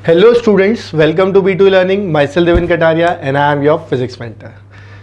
Hello students, welcome to B2 Learning. Myself Devin Kataria and I am your physics mentor.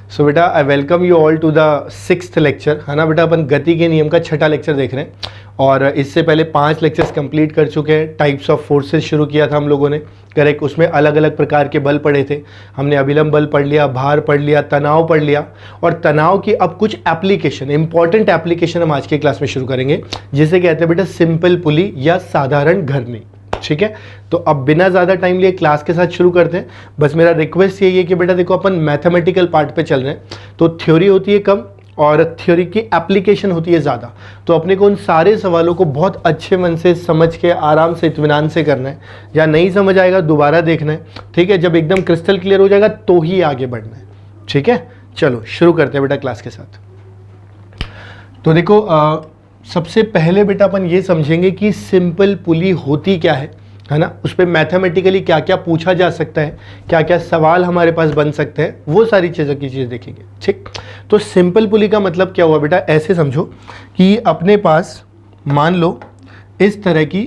So बेटा I welcome you all to the 6th lecture. है ना बेटा, अपन गति के नियम का छठा लेक्चर देख रहे हैं और इससे पहले 5 लेक्चर्स कंप्लीट कर चुके हैं. टाइप्स ऑफ फोर्सेस शुरू किया था हम लोगों ने, करेक्ट. उसमें अलग अलग प्रकार के बल पढ़े थे. हमने अभिलंब बल पढ़ लिया, भार पढ़ लिया, तनाव पढ़ लिया और तनाव की अब कुछ एप्लीकेशन, इंपॉर्टेंट एप्लीकेशन हम आज के क्लास में शुरू करेंगे जिसे कहते हैं बेटा सिंपल पुली या साधारण घर्षणी. ठीक है, तो अब बिना ज़्यादा टाइम लिए क्लास के साथ शुरू करते हैं. बस मेरा रिक्वेस्ट यही है कि बेटा देखो अपन मैथमेटिकल पार्ट पे चल रहे हैं तो थ्योरी होती है कम और थ्योरी की एप्लीकेशन होती है ज़्यादा. तो अपने को उन सारे सवालों को बहुत अच्छे मन से समझ के आराम से इत्मीनान से करना है. या नहीं समझ आएगा दोबारा देखना है. ठीक है, जब एकदम क्रिस्टल क्लियर हो जाएगा तो ही आगे बढ़ना है. ठीक है, चलो शुरू करते हैं बेटा क्लास के साथ. तो देखो सबसे पहले बेटा अपन ये समझेंगे कि सिंपल पुली होती क्या है ना. उस पर मैथमेटिकली क्या क्या पूछा जा सकता है, क्या क्या सवाल हमारे पास बन सकते हैं, वो सारी चीज़ें देखेंगे. ठीक, तो सिंपल पुली का मतलब क्या हुआ बेटा, ऐसे समझो कि अपने पास मान लो इस तरह की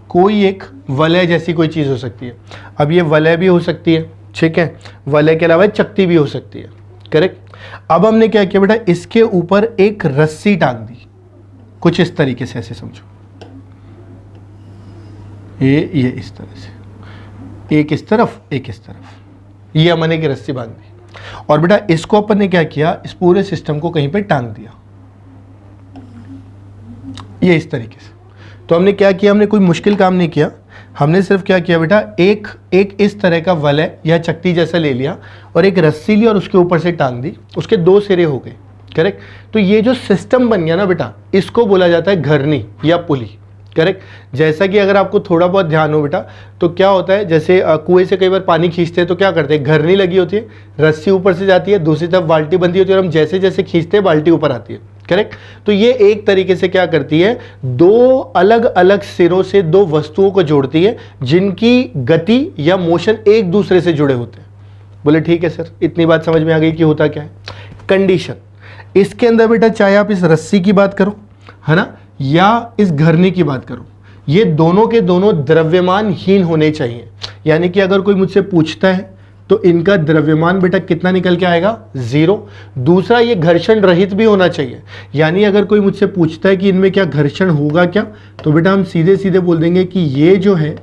कोई एक वलय जैसी कोई चीज़ हो सकती है. अब ये वलय भी हो सकती है, ठीक है, वलय के अलावा चकती भी हो सकती है, करेक्ट. अब हमने क्या किया बेटा, इसके ऊपर एक रस्सी टांग दी कुछ इस तरीके से. ऐसे समझो ये इस तरह से, एक इस तरफ एक इस तरफ, ये हमने की रस्सी बांध दी और बेटा इसको अपन ने क्या किया, इस पूरे सिस्टम को कहीं पे टांग दिया ये इस तरीके से. तो हमने क्या किया, हमने कोई मुश्किल काम नहीं किया. हमने सिर्फ क्या किया बेटा, एक इस तरह का वलय या चकती जैसा ले लिया और एक रस्सी ली और उसके ऊपर से टांग दी. उसके 2 सिरे हो गए, करेक्ट. तो ये जो सिस्टम बन गया ना बेटा, इसको बोला जाता है घर्षणी या पुली, करेक्ट. जैसा कि अगर आपको थोड़ा बहुत ध्यान हो बेटा तो क्या होता है, जैसे कुएं से कई बार पानी खींचते हैं तो क्या करते हैं, घर्षणी लगी होती है, रस्सी ऊपर से जाती है, दूसरी तरफ बाल्टी बंधी होती है और हम जैसे जैसे खींचते हैं बाल्टी ऊपर आती है, करेक्ट. तो ये एक तरीके से क्या करती है, 2 अलग अलग सिरों से 2 वस्तुओं को जोड़ती है जिनकी गति या मोशन एक दूसरे से जुड़े होते हैं. बोले ठीक है सर, इतनी बात समझ में आ गई कि होता क्या है. कंडीशन इसके अंदर बेटा, चाहे आप इस रस्सी की बात करो है ना या इस घर्षणी की बात करो, ये दोनों के दोनों द्रव्यमानहीन होने चाहिए. यानी कि अगर कोई मुझसे पूछता है तो इनका द्रव्यमान बेटा कितना निकल के आएगा, 0. दूसरा, ये घर्षण रहित भी होना चाहिए. यानी अगर कोई मुझसे पूछता है कि इनमें क्या घर्षण होगा क्या, तो बेटा हम सीधे सीधे बोल देंगे कि ये जो है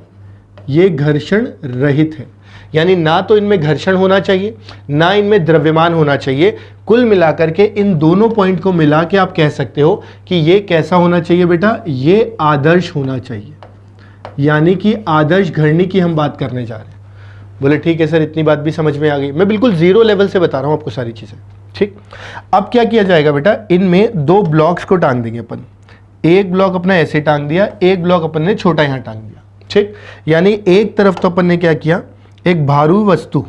ये घर्षण रहित है. यानी ना तो इनमें घर्षण होना चाहिए ना इनमें द्रव्यमान होना चाहिए. कुल मिलाकर के इन दोनों पॉइंट को मिला के आप कह सकते हो कि ये कैसा होना चाहिए बेटा, ये आदर्श होना चाहिए. यानी कि आदर्श घर्षणी की हम बात करने जा रहे हैं. बोले ठीक है सर, इतनी बात भी समझ में आ गई. मैं बिल्कुल 0 लेवल से बता रहा हूं आपको सारी चीजें. ठीक, अब क्या किया जाएगा बेटा, इनमें 2 ब्लॉक्स को टांग देंगे अपन. एक ब्लॉक अपना ऐसे टांग दिया, एक ब्लॉक अपन ने छोटा यहां टांग दिया. ठीक, यानी एक तरफ तो अपन ने क्या किया, एक भारू वस्तु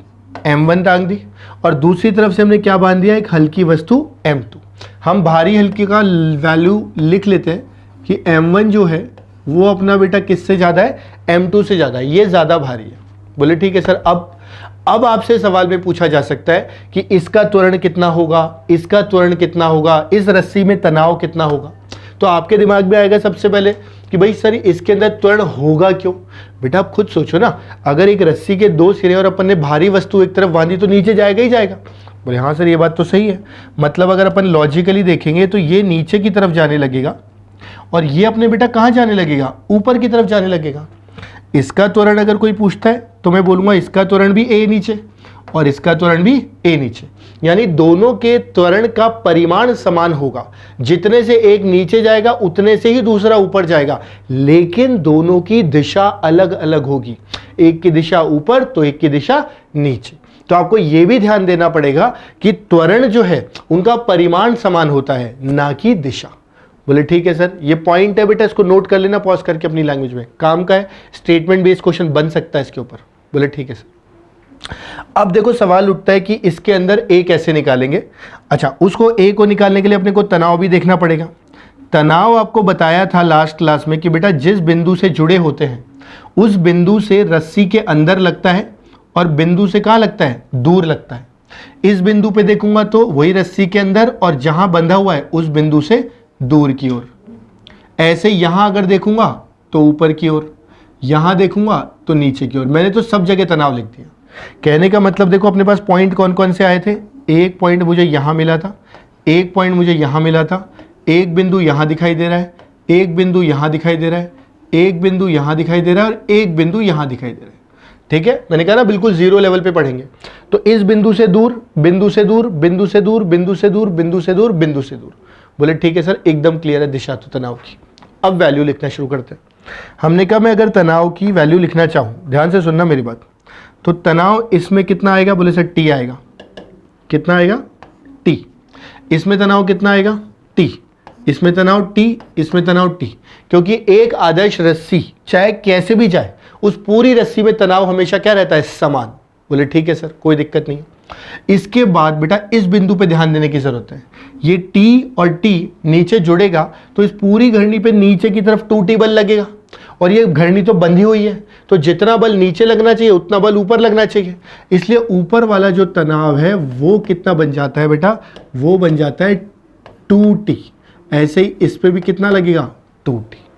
M1 टांग दी और दूसरी तरफ से हमने क्या बांध दिया, एक हल्की वस्तु M2. हम भारी हल्की का वैल्यू लिख लेते हैं कि M1 जो है वो अपना बेटा किससे ज़्यादा है, M2 से ज़्यादा है, ये ज़्यादा भारी है. बोले ठीक है सर. अब आपसे सवाल में पूछा जा सकता है कि इसका त्वरण कितना होगा, इसका त्वरण कितना होगा, इस रस्सी में तनाव कितना होगा. तो आपके दिमाग में आएगा सबसे पहले कि भाई सर इसके अंदर त्वरण होगा क्यों. बेटा आप खुद सोचो ना, अगर एक रस्सी के 2 सिरे और अपन ने भारी वस्तु एक तरफ बांधी तो नीचे जाएगा ही जाएगा. बोले हाँ सर ये बात तो सही है. मतलब अगर अपन लॉजिकली देखेंगे तो ये नीचे की तरफ जाने लगेगा और ये अपने बेटा कहाँ जाने लगेगा, ऊपर की तरफ जाने लगेगा. इसका त्वरण अगर कोई पूछता है तो मैं बोलूँगा इसका त्वरण भी A नीचे और इसका त्वरण भी A नीचे. यानी दोनों के त्वरण का परिमाण समान होगा. जितने से एक नीचे जाएगा उतने से ही दूसरा ऊपर जाएगा, लेकिन दोनों की दिशा अलग अलग होगी. एक की दिशा ऊपर तो एक की दिशा नीचे. तो आपको यह भी ध्यान देना पड़ेगा कि त्वरण जो है उनका परिमाण समान होता है, ना कि दिशा. बोले ठीक है सर, ये पॉइंट है बेटा, इसको नोट कर लेना पॉज करके अपनी लैंग्वेज में. काम का है, स्टेटमेंट बेस्ड क्वेश्चन बन सकता है इसके ऊपर. बोले ठीक है सर. अब देखो सवाल उठता है कि इसके अंदर A कैसे निकालेंगे. अच्छा, उसको A को निकालने के लिए अपने को तनाव भी देखना पड़ेगा. तनाव आपको बताया था लास्ट क्लास में कि बेटा जिस बिंदु से जुड़े होते हैं उस बिंदु से रस्सी के अंदर लगता है और बिंदु से कहाँ लगता है, दूर लगता है. इस बिंदु पे देखूंगा तो वही रस्सी के अंदर और जहां बंधा हुआ है उस बिंदु से दूर की ओर. ऐसे यहां अगर देखूंगा तो ऊपर की ओर, यहां देखूंगा तो नीचे की ओर। मैंने तो सब जगह तनाव लिख दिया। कहने का मतलब देखो अपने पास पॉइंट कौन कौन से आए थे, एक पॉइंट मुझे यहाँ मिला था, एक पॉइंट मुझे यहाँ मिला था, एक बिंदु यहाँ दिखाई दे रहा है, एक बिंदु यहाँ दिखाई दे रहा है, एक बिंदु यहाँ दिखाई दे रहा है और एक बिंदु यहाँ दिखाई दे रहा है। ठीक है, मैंने कहा ना बिल्कुल जीरो लेवल पे पढ़ेंगे। तो इस बिंदु से दूर, बिंदु से दूर, बिंदु से दूर, बिंदु से दूर, बिंदु से दूर, बिंदु से दूर। बोले ठीक है सर, एकदम क्लियर है दिशा तो तनाव की। अब वैल्यू लिखना शुरू करते हैं। हमने कहा मैं अगर तनाव की वैल्यू लिखना चाहूँ, ध्यान से सुनना मेरी बात, तो तनाव इसमें कितना आएगा? बोले सर टी आएगा। कितना आएगा? टी। इसमें तनाव कितना आएगा? टी। इसमें तनाव टी, इसमें तनाव टी। क्योंकि एक आदर्श रस्सी चाहे कैसे भी जाए, उस पूरी रस्सी में तनाव हमेशा क्या रहता है? समान। बोले ठीक है सर, कोई दिक्कत नहीं। इसके बाद बेटा इस बिंदु पे ध्यान देने की जरूरत है। ये टी और टी नीचे जुड़ेगा तो इस पूरी घड़ी पे नीचे की तरफ 2T बल लगेगा, और ये घड़ी तो बंधी हुई है, तो जितना बल नीचे लगना चाहिए उतना बल ऊपर लगना चाहिए। इसलिए ऊपर वाला जो तनाव है वो कितना बन जाता है बेटा? वो बन जाता है 2T। ऐसे ही इस पे भी कितना लगेगा? 2T।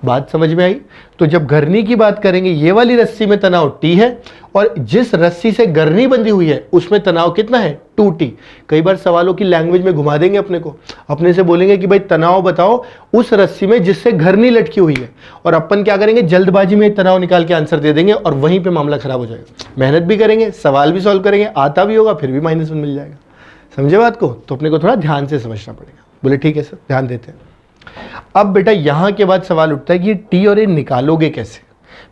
बात समझ में आई? तो जब घर्नी की बात करेंगे, ये वाली रस्सी में तनाव T है और जिस रस्सी से घर्नी बंधी हुई है उसमें तनाव कितना है? 2T। कई बार सवालों की लैंग्वेज में घुमा देंगे अपने को, अपने से बोलेंगे कि भाई तनाव बताओ उस रस्सी में जिससे घर्नी लटकी हुई है, और अपन क्या करेंगे? जल्दबाजी में तनाव निकाल के आंसर दे देंगे और वहीं पर मामला खराब हो जाएगा। मेहनत भी करेंगे, सवाल भी सॉल्व करेंगे, आता भी होगा, फिर भी -1 मिल जाएगा। समझे बात को? तो अपने को थोड़ा ध्यान से समझना पड़ेगा। बोले ठीक है सर, ध्यान देते हैं। अब बेटा यहां के बाद सवाल उठता है कि टी और ए निकालोगे कैसे?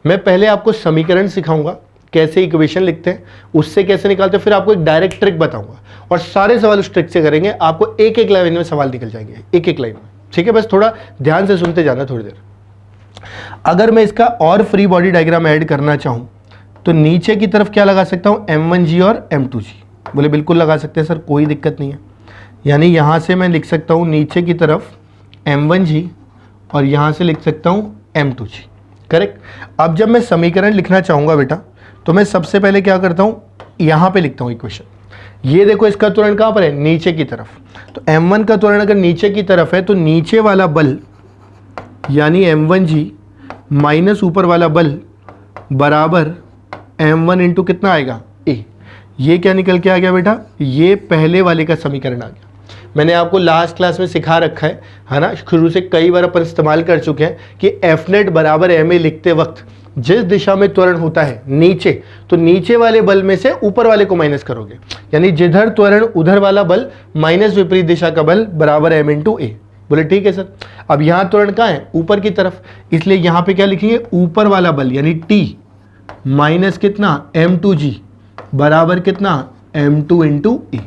मैं पहले आपको समीकरण सिखाऊंगा, कैसे इक्वेशन लिखते हैं, उससे कैसे निकालते हैं, फिर आपको एक डायरेक्ट ट्रिक बताऊंगा और सारे सवाल उस ट्रिक से करेंगे। आपको एक एक लाइन में सवाल निकल जाएंगे, एक एक लाइन में। ठीक है, बस थोड़ा ध्यान से सुनते जाना थोड़ी देर। अगर मैं इसका और फ्री बॉडी डायग्राम ऐड करना चाहूं तो नीचे की तरफ क्या लगा सकता हूं? M1G और M2G। बोले बिल्कुल लगा सकते हैं सर, कोई दिक्कत नहीं है। यानी यहां से मैं लिख सकता हूं नीचे की तरफ M1G और यहाँ से लिख सकता हूँ M2G। करेक्ट। अब जब मैं समीकरण लिखना चाहूँगा बेटा, तो मैं सबसे पहले क्या करता हूँ? यहाँ पे लिखता हूँ इक्वेशन। ये देखो इसका त्वरण कहाँ पर है? नीचे की तरफ। तो M1 का त्वरण अगर नीचे की तरफ है तो नीचे वाला बल यानी M1G माइनस ऊपर वाला बल बराबर M1 इंटू कितना आएगा? A। ये क्या निकल के आ गया बेटा? ये पहले वाले का समीकरण आ गया। मैंने आपको लास्ट क्लास में सिखा रखा है ना, शुरू से कई बार अपन इस्तेमाल कर चुके हैं कि एफ नेट बराबर ma लिखते वक्त जिस दिशा में त्वरण होता है नीचे, तो नीचे वाले बल में से ऊपर वाले को माइनस करोगे, यानी जिधर त्वरण उधर वाला बल माइनस विपरीत दिशा का बल बराबर m इंटू ए। बोले ठीक है सर। अब यहाँ त्वरण कहाँ है? ऊपर की तरफ, इसलिए यहाँ पे क्या लिखेंगे? ऊपर वाला बल यानी T माइनस कितना? M2G बराबर कितना? M2 इंटू ए।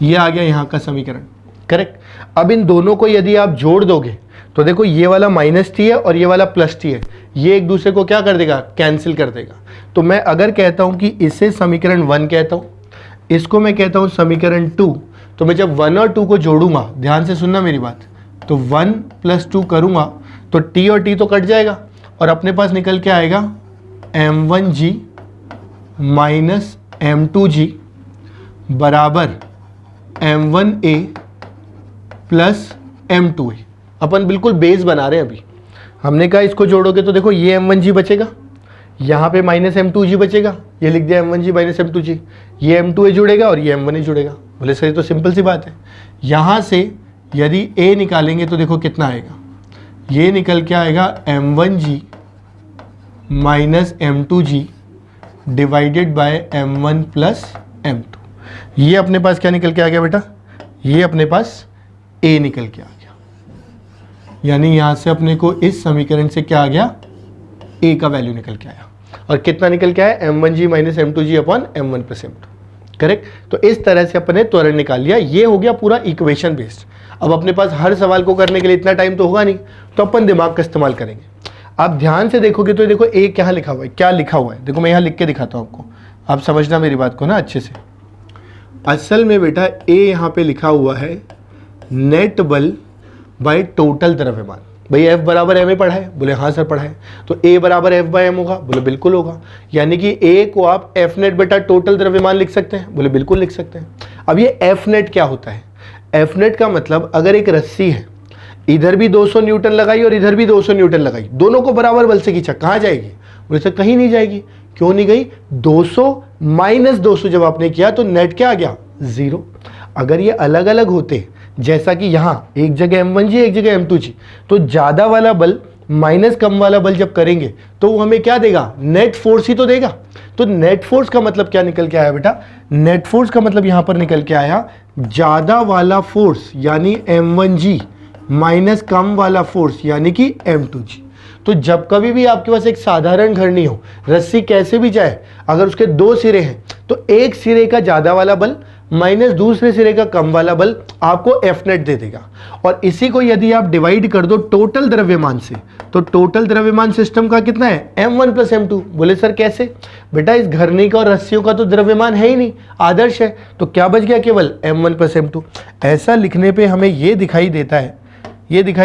ये आ गया यहाँ का समीकरण। करेक्ट। अब इन दोनों को यदि आप जोड़ दोगे तो देखो ये वाला -T है और ये वाला +T है, ये एक दूसरे को क्या कर देगा? कैंसिल कर देगा। तो मैं अगर कहता हूँ कि इसे समीकरण 1 कहता हूँ, इसको मैं कहता हूँ समीकरण 2, तो मैं जब 1 और 2 को जोड़ूंगा, ध्यान से सुनना मेरी बात, तो 1 + 2 करूँगा तो T और T तो कट जाएगा और अपने पास निकल के आएगा M1G माइनस M2G बराबर M1A प्लस M2A। अपन बिल्कुल बेस बना रहे हैं अभी। हमने कहा इसको जोड़ोगे तो देखो ये M1G बचेगा, यहाँ पे -M2G बचेगा, ये लिख दिया M1G माइनस M2G, ये M2A जुड़ेगा और ये M1A जुड़ेगा। बोले सर ये तो सिंपल सी बात है। यहाँ से यदि A निकालेंगे तो देखो कितना आएगा? ये निकल के आएगा M1G minus M2G divided by M1 plus M2। ये अपने पास क्या निकल के आ गया बेटा? ये अपने पास A निकल के आ गया। यानी यहां से अपने को इस समीकरण से क्या आ गया? A का वैल्यू निकल के आया। और कितना निकल के आया? M1G minus M2G upon M1 plus M2। Correct. तो इस तरह से अपने त्वरण निकाल लिया। ये हो गया पूरा इक्वेशन बेस्ड। अब अपने पास हर सवाल को करने के लिए इतना टाइम तो होगा नहीं, तो अपन दिमाग का इस्तेमाल करेंगे। आप ध्यान से देखोगे तो देखो A क्या लिखा हुआ है, क्या लिखा हुआ है, देखो मैं यहाँ लिख के दिखाता हूँ आपको, आप समझना मेरी बात को ना अच्छे से। असल में बेटा A यहाँ पे लिखा हुआ है नेट बल बाय टोटल द्रव्यमान। भाई F बराबर m पढ़ा है? बोले हाँ सर पढ़ा है। तो A बराबर F बाय m होगा? बोले बिल्कुल होगा। यानी कि A को आप F नेट बेटा टोटल द्रव्यमान लिख सकते हैं? बोले बिल्कुल लिख सकते हैं। अब ये F नेट क्या होता है? F नेट का मतलब अगर एक रस्सी है, इधर भी 200 न्यूटन लगाई और इधर भी 200 न्यूटन लगाई, दोनों को बराबर बल से खींचा, कहाँ जाएगी? बोले सर कहीं नहीं जाएगी। क्यों नहीं गई? 200 माइनस 200 जब आपने किया तो नेट क्या आ गया? 0। अगर ये अलग अलग होते, जैसा कि यहां एक जगह M1G एक जगह M2G, तो ज्यादा वाला बल माइनस कम वाला बल जब करेंगे तो वो हमें क्या देगा? नेट फोर्स ही तो देगा। तो नेट फोर्स का मतलब क्या निकल के आया बेटा? नेट फोर्स का मतलब यहां पर निकल के आया ज्यादा वाला फोर्स यानी M1G माइनस कम वाला फोर्स यानी कि M2G। तो जब कभी भी आपके पास एक साधारण घर्षणी हो, रस्सी कैसे भी जाए, अगर उसके 2 सिरे हैं तो एक सिरे का ज्यादा वाला बल माइनस दूसरे सिरे का कम वाला बल आपको F नेट दे देगा। और इसी को यदि आप डिवाइड कर दो टोटल द्रव्यमान से, तो टोटल द्रव्यमान सिस्टम का कितना है? M1 plus M2। बोले सर कैसे? बेटा इस घर्षणी का और रस्सियों का तो द्रव्यमान है ही नहीं, आदर्श है, तो क्या बच गया? केवल M1 प्लस M2। ऐसा लिखने पे हमें ये दिखाई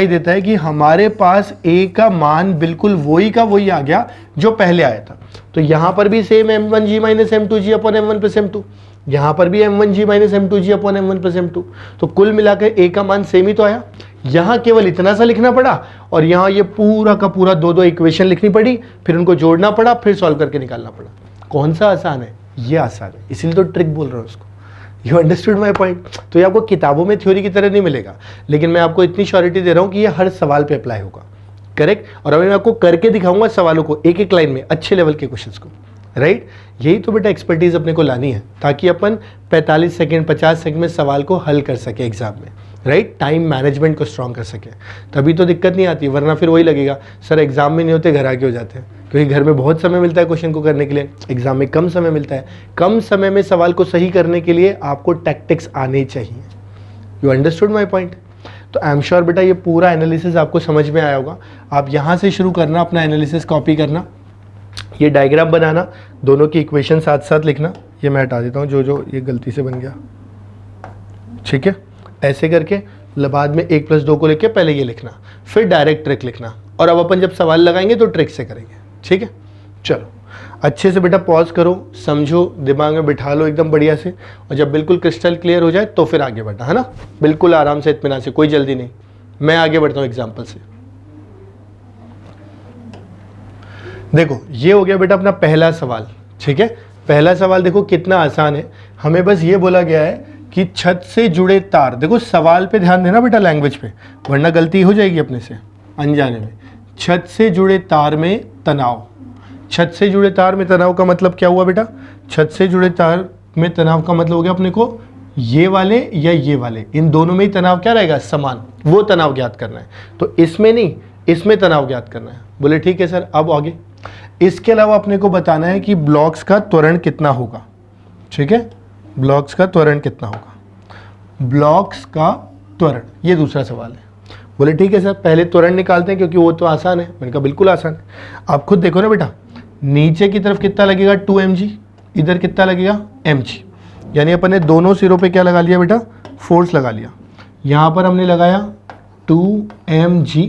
देता है कि हमारे पास A का मान बिल्कुल वही का वही आ गया जो पहले आया था। तो यहां पर भी same M1G minus M2G upon M1 plus M2, यहां पर भी M1G minus M2G upon M1 plus M2। तो कुल मिलाकर A का मान सेम ही तो आया। यहां केवल इतना सा लिखना पड़ा और यहां ये पूरा का पूरा 2 इक्वेशन लिखनी पड़ी, फिर उनको जोड़ना पड़ा, फिर सॉल्व करके निकालना पड़ा। कौन सा आसान है? ये आसान है, इसीलिए तो ट्रिक बोल रहा हूं उसको। You understood my point? तो ये आपको किताबों में थ्योरी की तरह नहीं मिलेगा, लेकिन मैं आपको इतनी श्योरिटी दे रहा हूं कि ये हर सवाल पे अप्लाई होगा। करेक्ट? और अभी मैं आपको करके दिखाऊंगा सवालों को, एक एक लाइन में अच्छे लेवल के क्वेश्चंस को। राइट? यही तो बेटा एक्सपर्टीज अपने को लानी है, ताकि अपन 45 सेकंड 50 सेकंड में सवाल को हल कर सके एग्जाम में। राइट? टाइम मैनेजमेंट को स्ट्रॉन्ग कर सके, तभी तो दिक्कत नहीं आती। वरना फिर वही लगेगा सर एग्जाम में नहीं होते, घर आके हो जाते हैं, क्योंकि घर में बहुत समय मिलता है क्वेश्चन को करने के लिए, एग्जाम में कम समय मिलता है। कम समय में सवाल को सही करने के लिए आपको टैक्टिक्स आने चाहिए। You understood my point? तो आई एम श्योर बेटा ये पूरा एनालिसिस आपको समझ में आया होगा। आप यहाँ से शुरू करना, अपना एनालिसिस कॉपी करना, ये डायग्राम बनाना, दोनों की इक्वेशन साथ साथ लिखना। ये मैं हटा देता हूँ जो ये गलती से बन गया, ठीक है? ऐसे करके बाद में 1 + 2 को लेके पहले ये लिखना, फिर डायरेक्ट ट्रिक लिखना, और अब अपन जब सवाल लगाएंगे तो ट्रिक से करेंगे। ठीक है? चलो अच्छे से बेटा पॉज करो, समझो, दिमाग में बिठा लो एकदम बढ़िया से, और जब बिल्कुल क्रिस्टल क्लियर हो जाए तो फिर आगे बढ़ना, है ना? बिल्कुल आराम से, इत्मीनान से, कोई जल्दी नहीं। मैं आगे बढ़ता हूँ एग्जाम्पल से। देखो ये हो गया बेटा अपना पहला सवाल। ठीक है? पहला सवाल देखो कितना आसान है। हमें बस ये बोला गया है कि छत से जुड़े तार, देखो सवाल पे ध्यान देना बेटा, लैंग्वेज पे, वरना गलती हो जाएगी अपने से अनजाने में। छत से जुड़े तार में तनाव। छत से जुड़े तार में तनाव का मतलब क्या हुआ बेटा? छत से जुड़े तार में तनाव का मतलब हो गया अपने को ये वाले या ये वाले, इन दोनों में ही तनाव क्या रहेगा? समान। वो तनाव ज्ञात करना है, तो इसमें नहीं, इसमें तनाव ज्ञात करना है। बोले ठीक है सर, अब आगे इसके अलावा अपने को बताना है कि ब्लॉक्स का त्वरण कितना होगा। ठीक है? ब्लॉक्स का त्वरण कितना होगा? ब्लॉक्स का त्वरण, ये दूसरा सवाल है। बोले ठीक है सर, पहले त्वरण निकालते हैं क्योंकि वो तो आसान है। मैंने कहा बिल्कुल आसान है। आप खुद देखो ना बेटा, नीचे की तरफ कितना लगेगा? 2 mg, इधर कितना लगेगा? mg। यानी अपन ने दोनों सिरों पे क्या लगा लिया बेटा? फोर्स लगा लिया। यहाँ पर हमने लगाया 2 mg,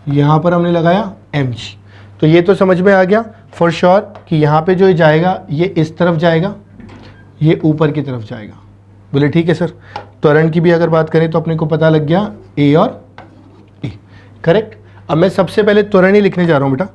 यहाँ पर हमने लगाया mg। तो ये तो समझ में आ गया फॉर श्योर कि यहाँ पे जो जाएगा ये इस तरफ जाएगा, ये ऊपर की तरफ जाएगा। बोले ठीक है सर। त्वरण की भी अगर बात करें तो अपने को पता लग गया ए और ए। करेक्ट? अब मैं सबसे पहले त्वरण ही लिखने जा रहा हूँ बेटा,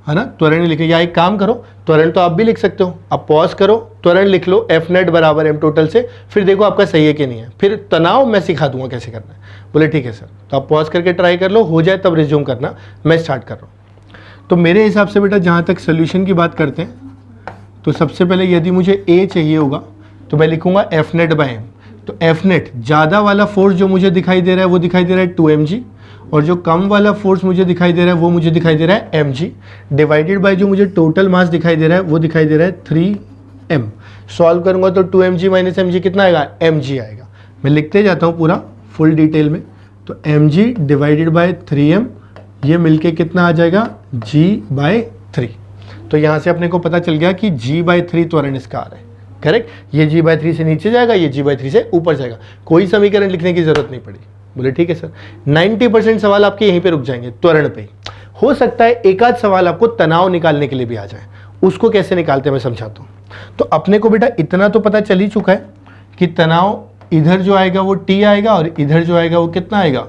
है ना? त्वरण ही लिखे, या एक काम करो, त्वरण तो आप भी लिख सकते हो। अब पॉज करो, त्वरण लिख लो F नेट बराबर m टोटल से, फिर देखो आपका सही है कि नहीं है। फिर तनाव मैं सिखा दूंगा कैसे करना है। बोले ठीक है सर। तो आप पॉज करके ट्राई कर लो, हो जाए तब रिज्यूम करना। मैं स्टार्ट कर रहा हूँ। तो मेरे हिसाब से बेटा जहाँ तक सोल्यूशन की बात करते हैं, तो सबसे पहले यदि मुझे A चाहिए होगा तो मैं लिखूंगा F नेट बाय M। तो F नेट ज़्यादा वाला फोर्स जो मुझे दिखाई दे रहा है वो दिखाई दे रहा है 2 mg, और जो कम वाला फोर्स मुझे दिखाई दे रहा है वो मुझे दिखाई दे रहा है mg, डिवाइडेड बाय जो मुझे टोटल मास दिखाई दे रहा है वो दिखाई दे रहा है 3m। सॉल्व करूंगा तो 2 mg माइनस mg कितना आएगा? mg आएगा। मैं लिखते जाता हूँ पूरा फुल डिटेल में। तो mg डिवाइडेड बाय 3m, ये मिलके कितना आ जाएगा? g/3। तो यहाँ से अपने को पता चल गया कि g/3 त्वरण इसका आ रहा है। करेक्ट? ये g/3 से नीचे जाएगा, ये g/3 से ऊपर जाएगा। कोई समीकरण लिखने की जरूरत नहीं पड़ी। बोले ठीक है सर। 90% सवाल आपके यहीं पे रुक जाएंगे, त्वरण पे। हो सकता है एक आध सवाल आपको तनाव निकालने के लिए भी आ जाए, उसको कैसे निकालते हैं मैं समझाता हूँ। तो अपने को बेटा इतना तो पता चल ही चुका है कि तनाव इधर जो आएगा वो T आएगा, और इधर जो आएगा वो कितना आएगा?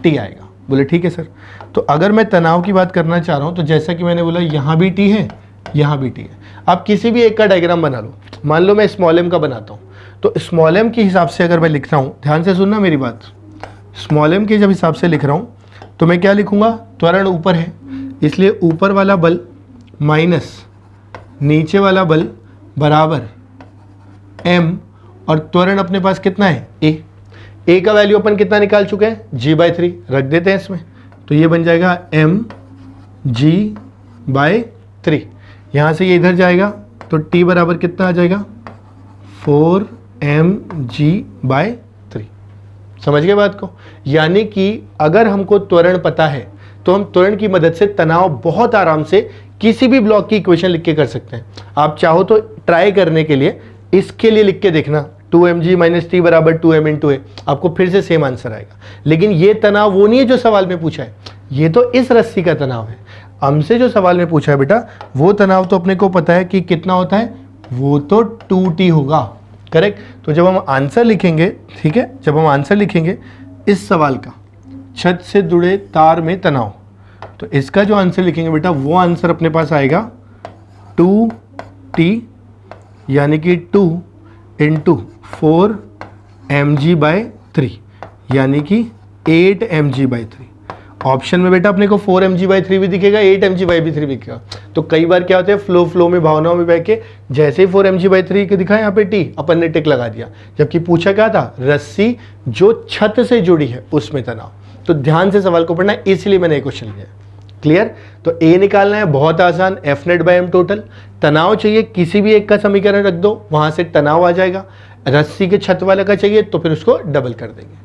T आएगा। बोले ठीक है सर। तो अगर मैं तनाव की बात करना चाह रहा हूँ तो जैसा कि मैंने बोला यहाँ भी टी है, यहाँ भी टी है। आप किसी भी एक का डायग्राम बना लो, मान लो मैं स्मॉल एम का बनाता हूँ, तो स्मॉल एम के हिसाब से अगर मैं लिख रहा हूँ, ध्यान से सुनना मेरी बात, स्मॉल एम के जब हिसाब से लिख रहा हूँ तो मैं क्या लिखूँगा, त्वरण ऊपर है इसलिए ऊपर वाला बल माइनस नीचे वाला बल बराबर m, और त्वरण अपने पास कितना है a का वैल्यू अपन कितना निकाल चुके हैं, g/3 रख देते हैं इसमें, तो ये बन जाएगा mg/3। यहाँ से ये इधर जाएगा तो t बराबर कितना आ जाएगा, 4mg/3। समझ गए बात को। यानी कि अगर हमको त्वरण पता है तो हम त्वरण की मदद से तनाव बहुत आराम से किसी भी ब्लॉक की इक्वेशन लिख के कर सकते हैं। आप चाहो तो ट्राई करने के लिए इसके लिए लिख के देखना, 2mg - t बराबर 2m × a, आपको फिर से सेम आंसर आएगा। लेकिन ये तनाव वो नहीं है जो सवाल में पूछा है, ये तो इस रस्सी का तनाव है। हमसे जो सवाल में पूछा है बेटा, वो तनाव तो अपने को पता है कि कितना होता है, वो तो 2t होगा, करेक्ट। तो जब हम आंसर लिखेंगे, ठीक है, जब हम आंसर लिखेंगे इस सवाल का, छत से जुड़े तार में तनाव, तो इसका जो आंसर लिखेंगे बेटा, वो आंसर अपने पास आएगा 2t, यानी कि 2 × 4mg/3, यानी कि 8mg/3। ऑप्शन में बेटा अपने को 4mg/3 भी दिखेगा, 8mg/3 भी दिखेगा। तो कई बार क्या होता है, फ्लो में भावनाओं में बह के जैसे ही 4mg/3 के दिखा यहाँ पे t, अपन ने टिक लगा दिया, जबकि पूछा क्या था, रस्सी जो छत से जुड़ी है उसमें तनाव। तो ध्यान से सवाल को पढ़ना है, इसलिए मैंने क्वेश्चन लिया। क्लियर। तो a निकालना है, बहुत आसान, F_net/m टोटल। तनाव चाहिए, किसी भी एक का समीकरण रख दो, वहां से तनाव आ जाएगा। रस्सी के छत वाले का चाहिए तो फिर उसको डबल कर देंगे।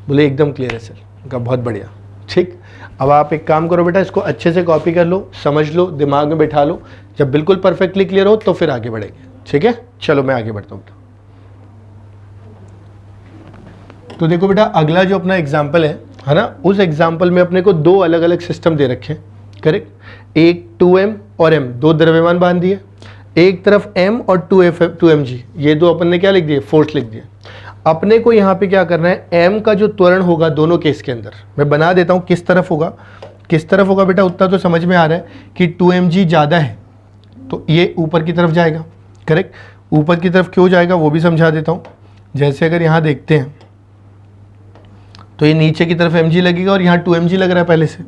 बोले एकदम क्लियर है सर, उनका बहुत बढ़िया, ठीक। अब आप एक काम करो बेटा, इसको अच्छे से कॉपी कर लो, समझ लो, दिमाग में बैठा लो। जब बिल्कुल परफेक्टली क्लियर हो तो फिर आगे बढ़ेंगे, ठीक है। चलो मैं आगे बढ़ता हूँ। तो देखो बेटा, अगला जो अपना एग्जाम्पल है ना, उस एग्जाम्पल में अपने को दो अलग अलग सिस्टम दे रखे हैं, करेक्ट। एक 2m और m, दो द्रव्यमान बांध दिए, एक तरफ m और 2mg, ये दो अपन ने क्या लिख दिए, फोर्स लिख दिए। अपने को यहाँ पे क्या करना है, m का जो त्वरण होगा दोनों केस के अंदर, मैं बना देता हूँ किस तरफ होगा, किस तरफ होगा बेटा, उतना तो समझ में आ रहा है कि 2mg ज़्यादा है तो ये ऊपर की तरफ जाएगा, करेक्ट। ऊपर की तरफ क्यों जाएगा वो भी समझा देता हूँ। जैसे अगर यहाँ देखते हैं तो ये नीचे की तरफ mg लगेगा और यहाँ 2mg लग रहा है पहले से,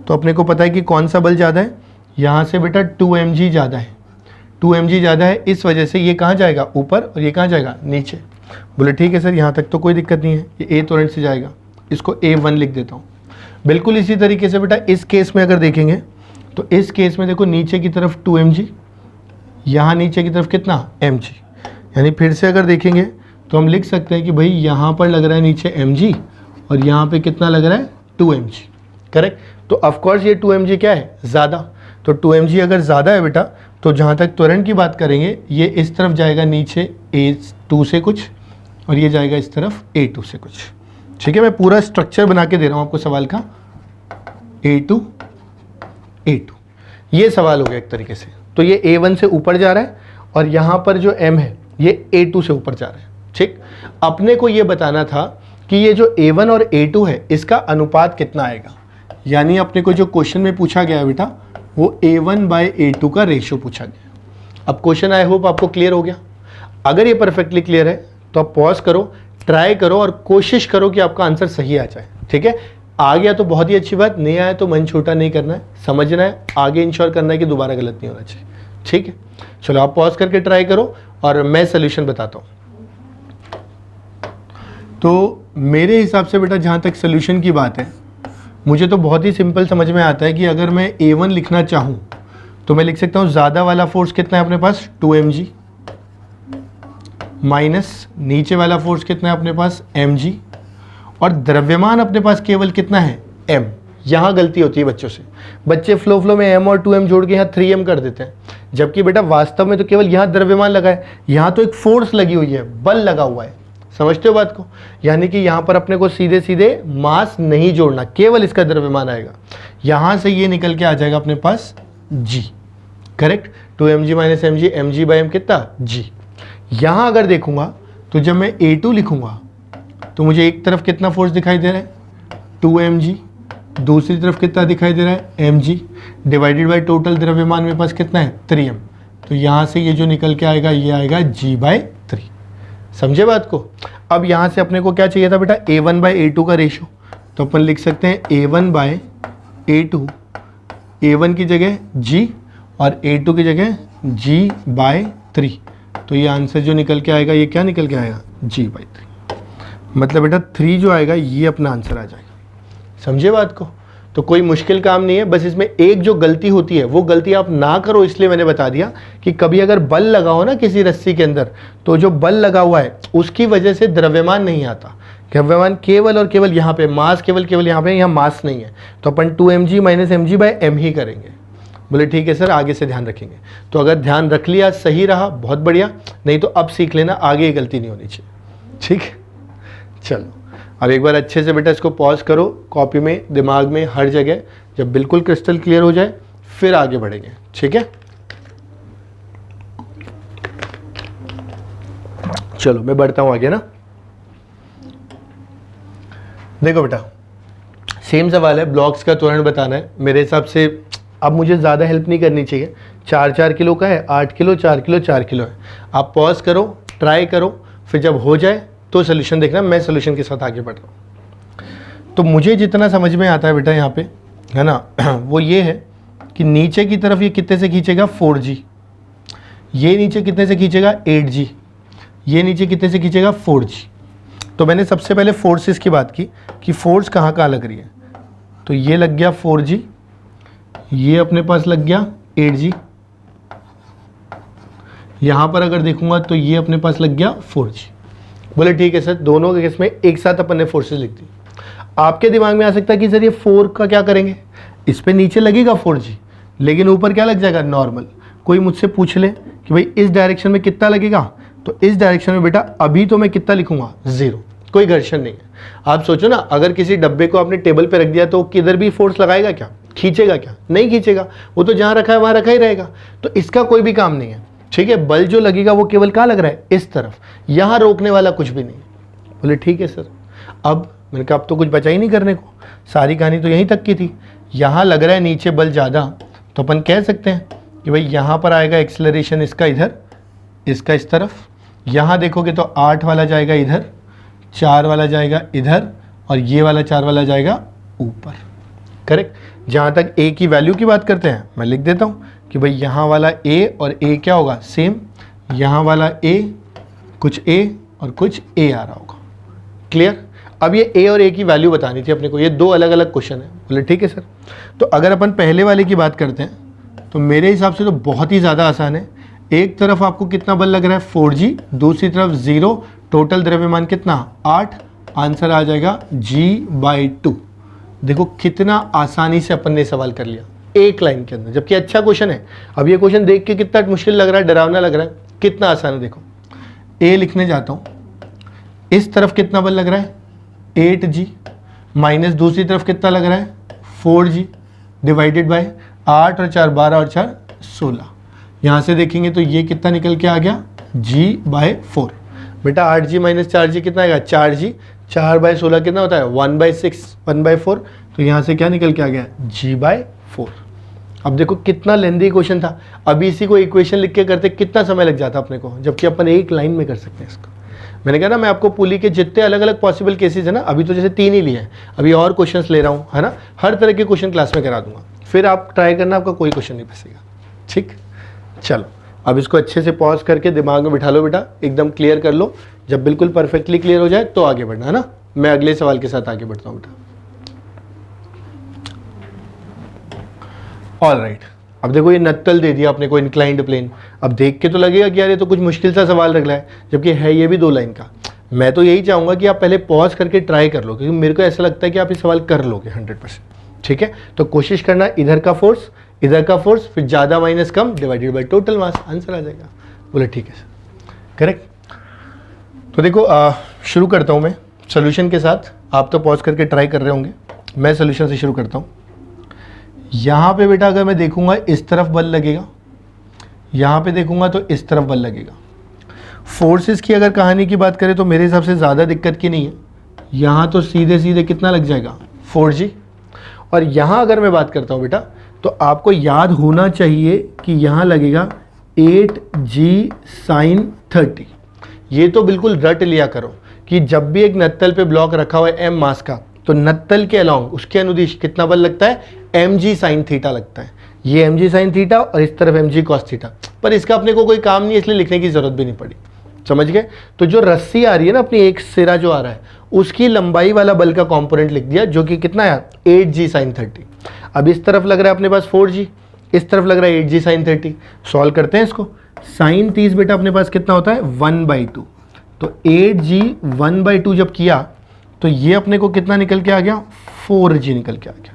तो अपने को पता है कि कौन सा बल ज़्यादा है, यहाँ से बेटा 2mg ज़्यादा है। 2mg ज़्यादा है, इस वजह से ये कहाँ जाएगा, ऊपर, और ये कहाँ जाएगा, नीचे। बोले ठीक है सर, यहाँ तक तो कोई दिक्कत नहीं है, ये a त्वरण से जाएगा, इसको a1 लिख देता हूँ। बिल्कुल इसी तरीके से बेटा इस केस में अगर देखेंगे तो इस केस में देखो नीचे की तरफ 2mg, यहाँ नीचे की तरफ कितना, mg। यानी फिर से अगर देखेंगे तो हम लिख सकते हैं कि भाई यहाँ पर लग रहा है नीचे mg और यहाँ पे कितना लग रहा है, 2mg, करेक्ट। तो ऑफकोर्स ये 2mg क्या है, ज़्यादा। तो 2mg अगर ज़्यादा है बेटा, तो जहाँ तक त्वरण की बात करेंगे, ये इस तरफ जाएगा नीचे a2 से कुछ, और ये जाएगा इस तरफ a2 से कुछ, ठीक है। मैं पूरा स्ट्रक्चर बना के दे रहा हूँ आपको सवाल का, a2 ये सवाल हो गया एक तरीके से। तो ये a1 से ऊपर जा रहा है और यहाँ पर जो m है ये a2 से ऊपर जा रहा है, ठीक। अपने को ये बताना था कि ये जो a1 और a2 है इसका अनुपात कितना आएगा। यानी अपने को जो क्वेश्चन में पूछा गया है बेटा, वो a1/a2 का रेशियो पूछा गया। अब क्वेश्चन आई होप आपको क्लियर हो गया। अगर ये परफेक्टली क्लियर है तो आप पॉज करो, ट्राई करो और कोशिश करो कि आपका आंसर सही आ जाए, ठीक है। आ गया तो बहुत ही अच्छी बात, नहीं आया तो मन छोटा नहीं करना है, समझना है, आगे इंश्योर करना है कि दोबारा गलत नहीं होना चाहिए, ठीक है। चलो आप पॉज करके ट्राई करो और मैं सोल्यूशन बताता हूँ। तो मेरे हिसाब से बेटा जहाँ तक सोल्यूशन की बात है, मुझे तो बहुत ही सिंपल समझ में आता है कि अगर मैं a1 लिखना चाहूँ तो मैं लिख सकता हूँ ज़्यादा वाला फोर्स कितना है अपने पास, 2mg, माइनस नीचे वाला फोर्स कितना है अपने पास, mg, और द्रव्यमान अपने पास केवल कितना है, m। यहाँ गलती होती है बच्चों से, बच्चे फ्लो में m और 2m जोड़ के यहाँ 3m कर देते हैं, जबकि बेटा वास्तव में तो केवल यहाँ द्रव्यमान लगा है, यहाँ तो एक फोर्स लगी हुई है, बल लगा हुआ है। समझते हो बात को। यानी कि यहाँ पर अपने को सीधे सीधे मास नहीं जोड़ना, केवल इसका द्रव्यमान आएगा। यहाँ से ये निकल के आ जाएगा अपने पास g, correct. 2mg - mg, mg/m कितना, g। यहाँ अगर देखूंगा तो जब मैं a2 लिखूंगा तो मुझे एक तरफ कितना फोर्स दिखाई दे रहा है, 2mg दूसरी तरफ कितना दिखाई दे रहा है mg डिवाइडेड बाय टोटल द्रव्यमान मेरे पास कितना है 3m। तो यहाँ से ये जो निकल के आएगा ये आएगा g/3। समझे बात को। अब यहाँ से अपने को क्या चाहिए था बेटा a1/a2 का रेशो। तो अपन लिख सकते हैं a1/a2, a1 की जगह g और a2 की जगह g/3। तो ये आंसर जो निकल के आएगा ये क्या निकल के आएगा g/3। मतलब बेटा 3 जो आएगा ये अपना आंसर आ जाएगा। समझे बात को। तो कोई मुश्किल काम नहीं है, बस इसमें एक जो गलती होती है वो गलती आप ना करो, इसलिए मैंने बता दिया कि कभी अगर बल लगा हो ना किसी रस्सी के अंदर, तो जो बल लगा हुआ है उसकी वजह से द्रव्यमान नहीं आता। द्रव्यमान केवल और केवल यहाँ पे, मास केवल यहाँ पे, यहाँ मास नहीं है। तो अपन 2mg - mg/m ही करेंगे। बोले ठीक है सर, आगे से ध्यान रखेंगे। तो अगर ध्यान रख लिया सही रहा, बहुत बढ़िया, नहीं तो अब सीख लेना, आगे ये गलती नहीं होनी चाहिए। ठीक है, चलो अब एक बार अच्छे से बेटा इसको पॉज करो, कॉपी में, दिमाग में, हर जगह। जब बिल्कुल क्रिस्टल क्लियर हो जाए फिर आगे बढ़ेंगे। ठीक है, चलो मैं बढ़ता हूं आगे ना। देखो बेटा सेम सवाल है, ब्लॉक्स का त्वरण बताना है। मेरे हिसाब से अब मुझे ज़्यादा हेल्प नहीं करनी चाहिए। 4-4 किलो का है, 8 किलो, 4 किलो, 4 किलो है। आप पॉज करो, ट्राई करो, फिर जब हो जाए तो सोल्यूशन देखना। मैं सोल्यूशन के साथ आगे बढ़ रहा हूँ। तो मुझे जितना समझ में आता है बेटा यहाँ पे, है ना, वो ये है कि नीचे की तरफ ये कितने से खींचेगा 4g, ये नीचे कितने से खींचेगा 8g, ये नीचे कितने से खींचेगा 4g। तो मैंने सबसे पहले फोर्सेस की बात की कि फोर्स कहाँ कहाँ लग रही है। तो ये लग गया 4g, ये अपने पास लग गया 8g, यहाँ पर अगर देखूंगा तो ये अपने पास लग गया 4g। बोले ठीक है सर, दोनों के केस में एक साथ अपन ने फोर्सेस लिख दी। आपके दिमाग में आ सकता है कि सर ये 4 का क्या करेंगे, इस पे नीचे लगेगा 4g, लेकिन ऊपर क्या लग जाएगा नॉर्मल। कोई मुझसे पूछ ले कि भाई इस डायरेक्शन में कितना लगेगा, तो इस डायरेक्शन में बेटा अभी तो मैं कितना लिखूंगा 0, कोई घर्षण नहीं है। आप सोचो ना, अगर किसी डब्बे को आपने टेबल पे रख दिया तो किधर भी फोर्स लगाएगा क्या, खींचेगा क्या, नहीं खींचेगा, वो तो जहां रखा है वहां रखा ही रहेगा। तो इसका कोई भी काम नहीं है। ठीक है, बल जो लगेगा वो केवल कहाँ लग रहा है, इस तरफ, यहां रोकने वाला कुछ भी नहीं। बोले ठीक है सर। अब मैंने कहा अब तो कुछ बचा ही नहीं करने को, सारी कहानी तो यहीं तक की थी। यहां लग रहा है नीचे बल ज़्यादा, तो अपन कह सकते हैं कि भाई यहां पर आएगा एक्सेलरेशन इसका इधर, इसका इस तरफ। यहां देखोगे तो 8 वाला जाएगा इधर, 4 वाला जाएगा इधर, और ये वाला 4 वाला जाएगा ऊपर। करेक्ट। जहां तक ए की वैल्यू की बात करते हैं, मैं लिख देता हूं कि भाई यहाँ वाला ए और ए क्या होगा सेम, यहाँ वाला ए कुछ ए और कुछ ए आ रहा होगा। क्लियर। अब ये ए और ए की वैल्यू बतानी थी अपने को, ये दो अलग अलग क्वेश्चन है। बोले ठीक है सर। तो अगर अपन पहले वाले की बात करते हैं तो मेरे हिसाब से तो बहुत ही ज़्यादा आसान है। एक तरफ आपको कितना बल लग रहा है 4g, दूसरी तरफ 0, टोटल द्रव्यमान कितना 8, आंसर आ जाएगा g/2। देखो कितना आसानी से अपन ने सवाल कर लिया एक लाइन के अंदर, जबकि अच्छा क्वेश्चन है। अब ये क्वेश्चन देख के कितना मुश्किल लग रहा है, डरावना लग रहा है, कितना आसान है। देखो ए लिखने जाता हूँ, इस तरफ कितना बल लग रहा है 8g, माइनस दूसरी तरफ कितना लग रहा है 4g, डिवाइडेड बाय 8 और 4 12 और 4 16। यहाँ से देखेंगे तो ये कितना निकल के आ गया g/4। बेटा 8g - 4g कितना आएगा 4g, 4/16 कितना होता है 1/6, 1/4। तो यहाँ से क्या निकल के आ गया g/4। अब देखो कितना लेंदी क्वेश्चन था। अभी इसी को इक्वेशन लिख के करते कितना समय लग जाता अपने को, जबकि अपन एक लाइन में कर सकते हैं इसको। मैंने कहा ना, मैं आपको पुली के जितने अलग अलग पॉसिबल केसेस है ना, अभी तो जैसे 3 ही लिए हैं, अभी और क्वेश्चंस ले रहा हूँ, है ना, हर तरह के क्वेश्चन क्लास में करा दूंगा। फिर आप ट्राई करना, आपका कोई क्वेश्चन नहीं फंसेगा। ठीक, चलो अब इसको अच्छे से पॉज करके दिमाग में बिठा लो बेटा, एकदम क्लियर कर लो। जब बिल्कुल परफेक्टली क्लियर हो जाए तो आगे बढ़ना, है ना। मैं अगले सवाल के साथ आगे बढ़ता हूँ बेटा। ऑल राइट, अब देखो ये नत्तल दे दिया अपने को, इंक्लाइंड प्लेन। अब देख के तो लगेगा कि यार ये तो कुछ मुश्किल सा सवाल रख रहा है, जबकि है ये भी 2 लाइन का। मैं तो यही चाहूँगा कि आप पहले पॉज करके ट्राई कर लो, क्योंकि मेरे को ऐसा लगता है कि आप ये सवाल कर लोगे 100%। ठीक है, तो कोशिश करना, इधर का फोर्स, इधर का फोर्स, फिर ज़्यादा माइनस कम, divided by total mass, answer आ जाएगा। बोले ठीक है सर, करेक्ट। तो देखो शुरू करता हूँ मैं सोल्यूशन के साथ। आप तो पॉज करके ट्राई कर रहे होंगे, मैं सोल्यूशन से शुरू करता हूँ। यहाँ पे बेटा अगर मैं देखूंगा इस तरफ बल लगेगा, यहाँ पे देखूंगा तो इस तरफ बल लगेगा। फोर्सेस की अगर कहानी की बात करें तो मेरे हिसाब से ज़्यादा दिक्कत की नहीं है। यहाँ तो सीधे सीधे कितना लग जाएगा 4g, और यहाँ अगर मैं बात करता हूँ बेटा, तो आपको याद होना चाहिए कि यहाँ लगेगा 8g sin 30। ये तो बिल्कुल रट लिया करो कि जब भी एक नत्तल पे ब्लॉक रखा हुआ है m मास का, तो नत्तल के अलॉन्ग उसके अनुदिश कितना बल लगता है, mg sin थीटा लगता है। ये mg sin थीटा और इस तरफ mg cos थीटा, पर इसका अपने को कोई काम नहीं, इसलिए लिखने की जरूरत भी नहीं पड़ी। समझ गए? तो जो रस्सी आ रही है ना अपनी, एक सिरा जो आ रहा है, उसकी लंबाई वाला बल का कंपोनेंट लिख दिया, जो कि कितना है 8g sin 30। अब इस तरफ लग रहा है अपने पास 4g, इस तरफ लग रहा है 8g sin 30। सॉल्व करते हैं इसको। sin 30 बेटा अपने पास कितना होता है 1/2, तो 8g 1/2 जब किया तो ये अपने को कितना निकल के आ गया 4g निकल के आ गया।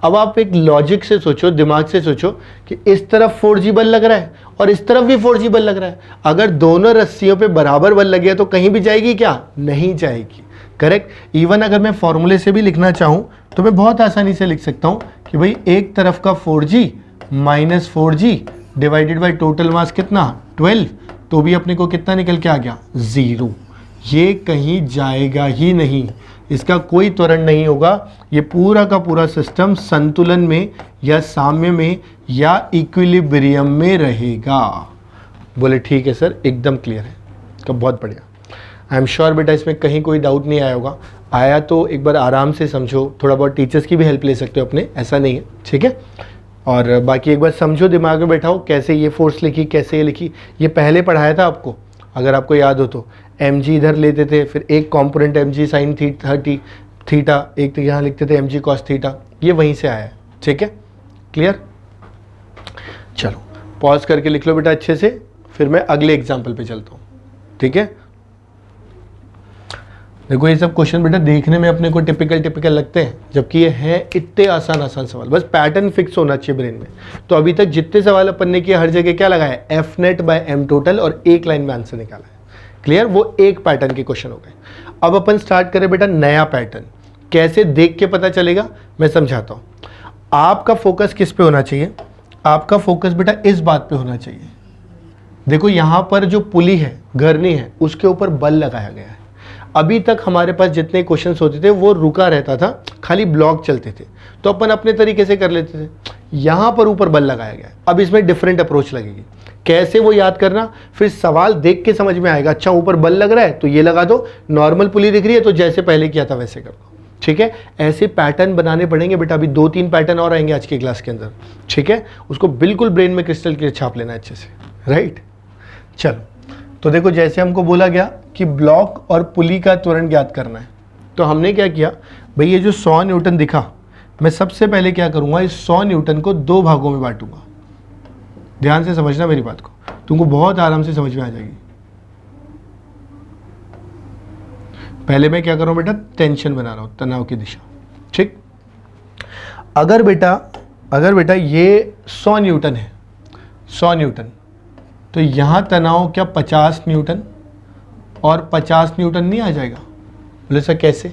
अब आप एक लॉजिक से सोचो, दिमाग से सोचो कि इस तरफ 4g बल लग रहा है और इस तरफ भी 4g बल लग रहा है। अगर दोनों रस्सियों पे बराबर बल लगे तो कहीं भी जाएगी क्या, नहीं जाएगी। करेक्ट। इवन अगर मैं फॉर्मूले से भी लिखना चाहूं तो मैं बहुत आसानी से लिख सकता हूं कि भाई एक तरफ का 4g minus 4g divided by total मास कितना 12, तो भी अपने को कितना निकल के आ गया 0। ये कहीं जाएगा ही नहीं, इसका कोई त्वरण नहीं होगा। ये पूरा का पूरा सिस्टम संतुलन में या साम्य में या इक्विलिब्रियम में रहेगा। बोले ठीक है सर, एकदम क्लियर है। कब बहुत बढ़िया। आई एम श्योर बेटा इसमें कहीं कोई डाउट नहीं आया होगा। आया तो एक बार आराम से समझो, थोड़ा बहुत टीचर्स की भी हेल्प ले सकते हो अपने, ऐसा नहीं है, ठीक है। और बाकी एक बार समझो, दिमाग में बैठाओ कैसे ये फोर्स लिखी, कैसे ये लिखी। ये पहले पढ़ाया था आपको, अगर आपको याद हो तो। mg इधर लेते थे, फिर एक कंपोनेंट mg sin 30 थीटा, एक तो यहाँ लिखते थे mg cos थीटा, ये वहीं से आया है, ठीक है। क्लियर? चलो पॉज करके लिख लो बेटा अच्छे से, फिर मैं अगले एग्जाम्पल पे चलता हूँ, ठीक है। देखो ये सब क्वेश्चन बेटा देखने में अपने को टिपिकल लगते हैं, जबकि ये है इतने आसान सवाल। बस पैटर्न फिक्स होना चाहिए ब्रेन में। तो अभी तक जितने सवाल अपन ने किए हर जगह क्या लगा है F net by M total, और एक लाइन में आंसर निकाला है। क्लियर? वो एक पैटर्न के क्वेश्चन हो गए। अब अपन स्टार्ट करें बेटा नया पैटर्न। कैसे देख के पता चलेगा मैं समझाता हूँ। आपका फोकस किस पे होना चाहिए? आपका फोकस बेटा इस बात पे होना चाहिए। देखो यहाँ पर जो पुली है, घरनी है, उसके ऊपर बल लगाया गया है। अभी तक हमारे पास जितने क्वेश्चंस होते थे वो रुका रहता था, खाली ब्लॉक चलते थे, तो अपन अपने तरीके से कर लेते थे। यहाँ पर ऊपर बल लगाया गया है। अब इसमें डिफरेंट अप्रोच लगेगी। कैसे वो याद करना, फिर सवाल देख के समझ में आएगा। अच्छा ऊपर बल लग रहा है तो ये लगा दो, नॉर्मल पुली दिख रही है तो जैसे पहले किया था वैसे कर दो, ठीक है। ऐसे पैटर्न बनाने पड़ेंगे बेटा। अभी 2-3 पैटर्न और आएंगे आज की क्लास के अंदर, ठीक है। उसको बिल्कुल ब्रेन में क्रिस्टल क्लियर छाप लेना अच्छे से, राइट। चलो तो देखो जैसे हमको बोला गया कि ब्लॉक और पुली का त्वरण ज्ञात करना है, तो हमने क्या किया भाई, ये जो 100 न्यूटन दिखा, मैं सबसे पहले क्या करूंगा, इस 100 न्यूटन को 2 भागों में बांटूंगा। ध्यान से समझना मेरी बात को, तुमको बहुत आराम से समझ में आ जाएगी। पहले मैं क्या कर रहा हूं बेटा, टेंशन बना रहा हूं, तनाव की दिशा, ठीक। अगर बेटा ये 100 न्यूटन है, 100 न्यूटन, तो यहां तनाव क्या 50 न्यूटन और 50 न्यूटन नहीं आ जाएगा? बोले सर कैसे?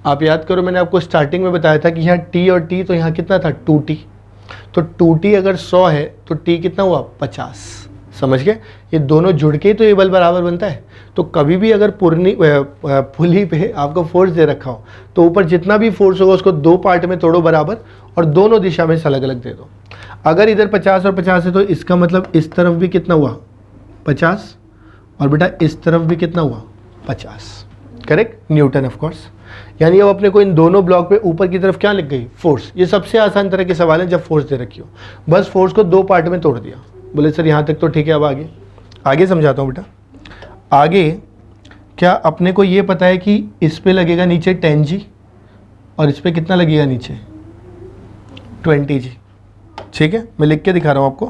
आप याद करो, मैंने आपको स्टार्टिंग में बताया था कि यहाँ T और T, तो यहाँ कितना था 2T, तो 2T अगर 100 है तो T कितना हुआ 50। समझ गए? ये दोनों जुड़ के तो ये बल बराबर बनता है। तो कभी भी अगर पुली पे आपको फोर्स दे रखा हो तो ऊपर जितना भी फोर्स होगा उसको 2 पार्ट में तोड़ो बराबर, और दोनों दिशा में अलग अलग दे दो। अगर इधर 50 और 50 है तो इसका मतलब इस तरफ भी कितना हुआ 50, और बेटा इस तरफ भी कितना हुआ 50। करेक्ट? Newton of course. यानी अब अपने को इन दोनों ब्लॉक पे ऊपर की तरफ क्या लिख गई, फोर्स। ये सबसे आसान तरह के सवाल है जब फोर्स दे रखी हो। बस फोर्स को 2 पार्ट में तोड़ दिया। बोले सर यहाँ तक तो ठीक है, अब आगे समझाता हूँ बेटा। आगे क्या अपने को ये पता है कि इस पे लगेगा नीचे 10G और इस पे कितना लगेगा नीचे 20G, ठीक है। मैं लिख के दिखा रहा हूँ आपको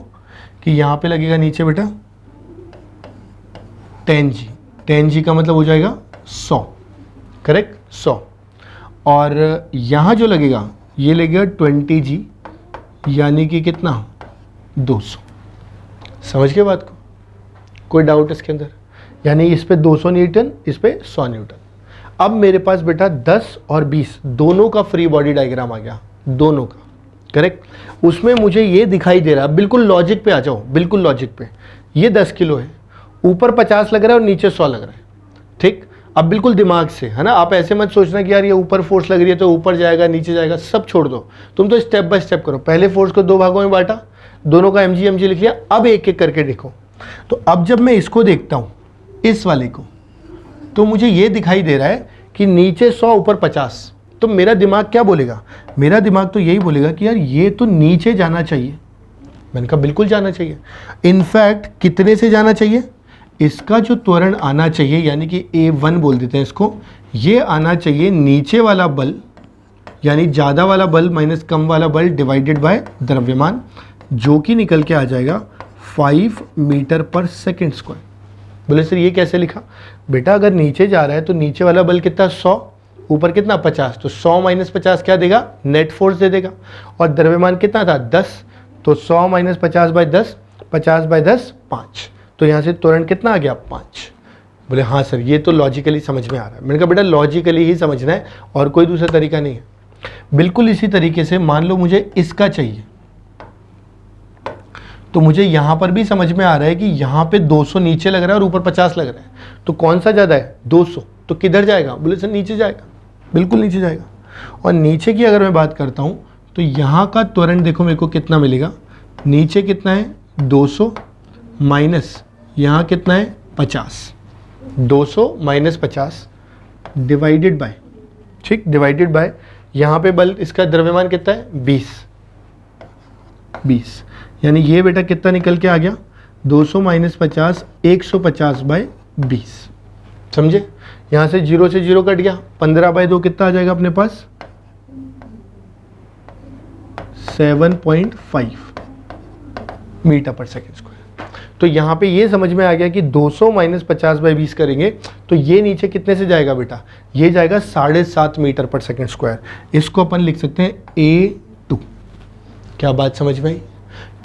कि यहाँ पे लगेगा नीचे बेटा 10G। 10G का मतलब हो जाएगा 100, करेक्ट 100, और यहाँ जो लगेगा ये लगेगा 20G, यानी कि कितना 200। समझ गए बात को? कोई डाउट इसके अंदर? यानी इस पे 200 न्यूटन, इस पे 100 न्यूटन। अब मेरे पास बेटा 10 और 20 दोनों का फ्री बॉडी डायग्राम आ गया, दोनों का, करेक्ट। उसमें मुझे ये दिखाई दे रहा है, बिल्कुल लॉजिक पे आ जाओ, बिल्कुल लॉजिक पे। ये 10 किलो है, ऊपर 50 लग रहा है और नीचे 100 लग रहा है, ठीक। अब बिल्कुल दिमाग से, है ना, आप ऐसे मत सोचना कि यार ये ऊपर फोर्स लग रही है तो ऊपर जाएगा नीचे जाएगा, सब छोड़ दो, तुम तो स्टेप बाय स्टेप करो। पहले फोर्स को 2 भागों में बांटा, दोनों का mg लिख लिया, अब एक एक करके देखो। तो अब जब मैं इसको देखता हूँ, इस वाले को, तो मुझे ये दिखाई दे रहा है कि नीचे 100 ऊपर 50, तो मेरा दिमाग क्या बोलेगा? मेरा दिमाग तो यही बोलेगा कि यार ये तो नीचे जाना चाहिए। मैंने कहा बिल्कुल जाना चाहिए। इनफैक्ट कितने से जाना चाहिए? इसका जो त्वरण आना चाहिए, यानी कि A1 बोल देते हैं इसको, ये आना चाहिए नीचे वाला बल, यानी ज़्यादा वाला बल माइनस कम वाला बल डिवाइडेड बाय द्रव्यमान, जो कि निकल के आ जाएगा 5 मीटर पर सेकेंड स्क्वायर। बोले सर ये कैसे लिखा? बेटा अगर नीचे जा रहा है तो नीचे वाला बल कितना? 100, ऊपर कितना? 50, तो 100 माइनस 50 क्या देगा? नेट फोर्स दे देगा। और द्रव्यमान कितना था? 10, तो 100 माइनस 50 बाई 10, 50 बाई 10 5, तो यहाँ से त्वरण कितना आ गया? 5। बोले हाँ सर ये तो लॉजिकली समझ में आ रहा है। मैंने कहा बेटा लॉजिकली ही समझना है और कोई दूसरा तरीका नहीं है। बिल्कुल इसी तरीके से मान लो मुझे इसका चाहिए, तो मुझे यहाँ पर भी समझ में आ रहा है कि यहाँ पे 200 नीचे लग रहा है और ऊपर 50 लग रहा है, तो कौन सा ज़्यादा है? 200, तो किधर जाएगा? बोले सर नीचे जाएगा, बिल्कुल नीचे जाएगा। और नीचे की अगर मैं बात करता हूँ तो यहाँ का त्वरण देखो मेरे को कितना मिलेगा, नीचे कितना है? 200 माइनस यहाँ कितना है? 50, 200 माइनस 50 डिवाइडेड बाय, ठीक, डिवाइडेड बाय यहाँ पे बल इसका द्रव्यमान कितना है? 20, यानी ये बेटा कितना निकल के आ गया? 200 माइनस 50, 150 बाय 20। समझे? यहाँ से 0 से 0 कट गया, 15 बाय 2 कितना आ जाएगा अपने पास? 7.5 मीटर पर सेकेंड स्क्वायर। तो यहाँ पे ये समझ में आ गया कि 200 माइनस 50 बाई 20 करेंगे तो ये नीचे कितने से जाएगा बेटा? ये जाएगा 7.5 मीटर पर सेकेंड स्क्वायर। इसको अपन लिख सकते हैं A2। क्या बात समझ में आई?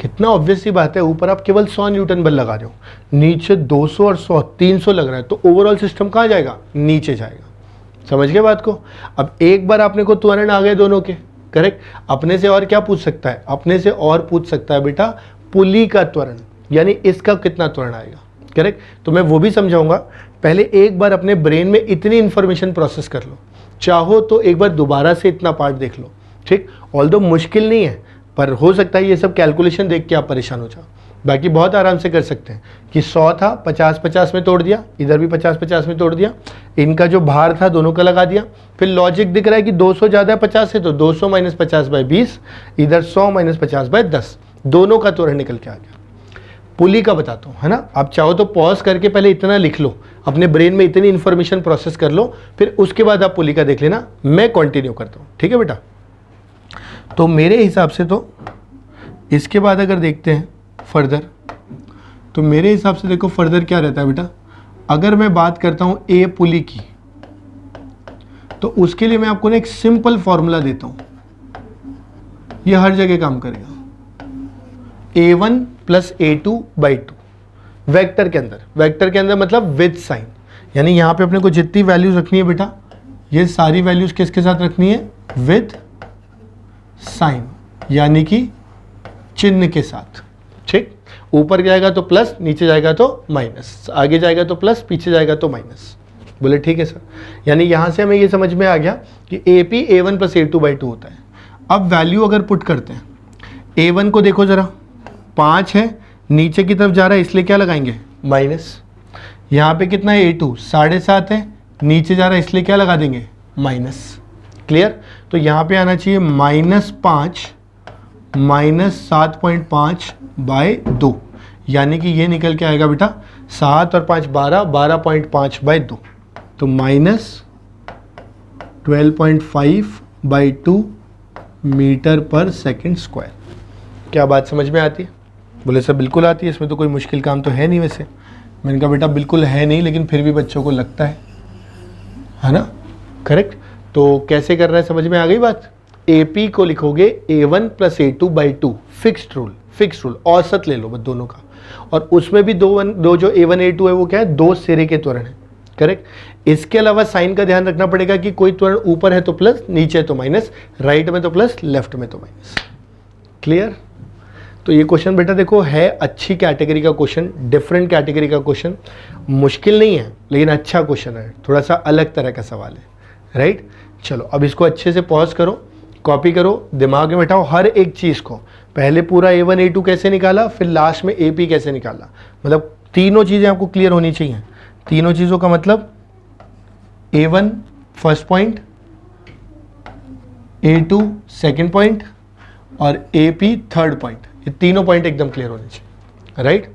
कितना ऑब्वियस सी बात है, ऊपर आप केवल 100 न्यूटन बल लगा रहे हो, नीचे 200 और 100 300 लग रहा है, तो ओवरऑल सिस्टम कहाँ जाएगा? नीचे जाएगा। समझ गए बात को? अब एक बार आपने को त्वरण आ गए दोनों के, करेक्ट। अपने से और क्या पूछ सकता है? अपने से और पूछ सकता है बेटा पुली का त्वरण, यानी इसका कितना त्वरण आएगा, करेक्ट। तो मैं वो भी समझाऊंगा। पहले एक बार अपने ब्रेन में इतनी इंफॉर्मेशन प्रोसेस कर लो, चाहो तो एक बार दोबारा से इतना पार्ट देख लो, ठीक। ऑल्दो मुश्किल नहीं है, पर हो सकता है ये सब कैलकुलेशन देख के आप परेशान हो जाओ। बाकी बहुत आराम से कर सकते हैं कि 100 था 50-50 में तोड़ दिया, इधर भी 50-50 में तोड़ दिया, इनका जो भार था दोनों का लगा दिया। फिर लॉजिक दिख रहा है कि 200 ज़्यादा है 50 से, तो 200 माइनस 50 बाई 20, इधर 100 माइनस 50 बाई 10, दोनों का त्वरण निकल के आ गया। पुली का बताता हूँ, है ना। आप चाहो तो पॉज करके पहले इतना लिख लो, अपने ब्रेन में इतनी इन्फॉर्मेशन प्रोसेस कर लो, फिर उसके बाद आप पुली का देख लेना। मैं कंटिन्यू करता हूँ, ठीक है बेटा। तो मेरे हिसाब से तो इसके बाद अगर देखते हैं फर्दर, तो मेरे हिसाब से देखो फर्दर क्या रहता है बेटा। अगर मैं बात करता हूँ ए पुली की, तो उसके लिए मैं आपको ना एक सिंपल फॉर्मूला देता हूँ, ये हर जगह काम करेगा। A1 plus A2 by 2 vector के अंदर, वेक्टर के अंदर मतलब विद साइन, यानी यहाँ पे अपने को जितनी वैल्यूज रखनी है बेटा, ये सारी वैल्यूज किसके साथ रखनी है? विद साइन, यानी कि चिन्ह के साथ, ठीक। ऊपर जाएगा तो प्लस, नीचे जाएगा तो माइनस, आगे जाएगा तो प्लस, पीछे जाएगा तो माइनस। बोले ठीक है सर। यानी यहाँ से हमें ये समझ में आ गया कि AP A1 plus A2 by 2 होता है। अब वैल्यू अगर पुट करते हैं, A1 को देखो जरा, 5 है, नीचे की तरफ जा रहा है इसलिए क्या लगाएंगे? माइनस। यहाँ पे कितना है? A2 7.5 है, नीचे जा रहा है इसलिए क्या लगा देंगे? माइनस। क्लियर? तो यहाँ पे आना चाहिए -5 माइनस 7.5 बाई 2, यानी कि ये निकल के आएगा बेटा 7 और 5 12, 12.5 बाई 2, तो माइनस 12.5 बाई 2 मीटर पर सेकेंड स्क्वायर। क्या बात समझ में आती है? बोले सर बिल्कुल आती है, इसमें तो कोई मुश्किल काम तो है नहीं। वैसे मैंने कहा बेटा बिल्कुल है नहीं, लेकिन फिर भी बच्चों को लगता है ना, करेक्ट। तो कैसे कर रहा है, समझ में आ गई बात। AP को लिखोगे A1 plus A2 by 2, fixed rule, औसत ले लो बस दोनों का, और उसमें भी दो जो A1 A2 है वो क्या है? दो सिरे के त्वरण है, करेक्ट। इसके अलावा साइन का ध्यान रखना पड़ेगा कि कोई त्वरण ऊपर है तो प्लस, नीचे है तो माइनस, राइट में तो प्लस, लेफ्ट में तो माइनस। क्लियर? तो ये क्वेश्चन बेटा देखो है अच्छी कैटेगरी का क्वेश्चन, डिफरेंट कैटेगरी का क्वेश्चन, मुश्किल नहीं है लेकिन अच्छा क्वेश्चन है, थोड़ा सा अलग तरह का सवाल है, राइट। चलो अब इसको अच्छे से पॉज करो, कॉपी करो, दिमाग में बैठाओ हर एक चीज़ को। पहले पूरा A1 A2 कैसे निकाला, फिर लास्ट में AP कैसे निकाला, मतलब तीनों चीज़ें आपको क्लियर होनी चाहिए। तीनों चीज़ों का मतलब A1 first point, A2 second point और AP थर्ड पॉइंट, ये तीनों पॉइंट एकदम क्लियर होने चाहिए, राइट।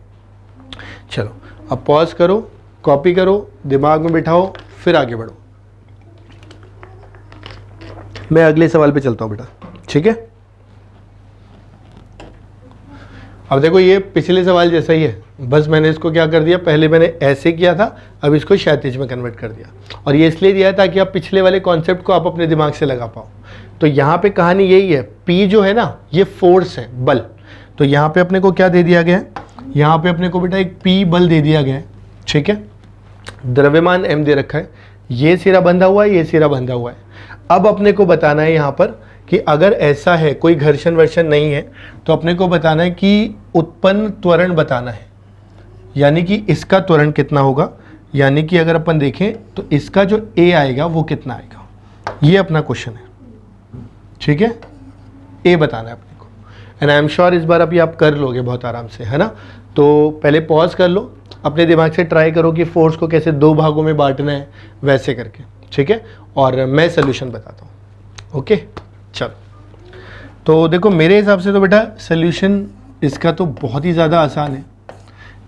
चलो अब पॉज करो, कॉपी करो, दिमाग में बिठाओ, फिर आगे बढ़ो। मैं अगले सवाल पे चलता हूं बेटा, ठीक है। अब देखो ये पिछले सवाल जैसा ही है, बस मैंने इसको क्या कर दिया, पहले मैंने ऐसे किया था, अब इसको क्षैतिज में कन्वर्ट कर दिया, और ये इसलिए दिया है ताकि आप पिछले वाले कॉन्सेप्ट को आप अपने दिमाग से लगा पाओ। तो यहाँ पे कहानी यही है, P जो है ना ये फोर्स है, बल। तो यहाँ पे अपने को क्या दे दिया गया है, यहाँ पे अपने को बेटा एक P बल दे दिया गया है, ठीक है। द्रव्यमान M दे रखा है, ये सिरा बंधा हुआ है, ये सिरा बंधा हुआ है। अब अपने को बताना है यहाँ पर कि अगर ऐसा है, कोई घर्षण वर्षण नहीं है, तो अपने को बताना है कि उत्पन्न त्वरण बताना है, यानी कि इसका त्वरण कितना होगा, यानी कि अगर अपन देखें तो इसका जो A आएगा वो कितना आएगा, ये अपना क्वेश्चन है, ठीक है। A बताना है अपने को, एंड आई एम श्योर इस बार अभी आप कर लोगे बहुत आराम से, है ना। तो पहले पॉज कर लो, अपने दिमाग से ट्राई करो कि फोर्स को कैसे दो भागों में बांटना है, वैसे करके, ठीक है। और मैं सोल्यूशन बताता हूँ, ओके। चलो तो देखो मेरे हिसाब से तो बेटा सोल्यूशन इसका तो बहुत ही ज़्यादा आसान है।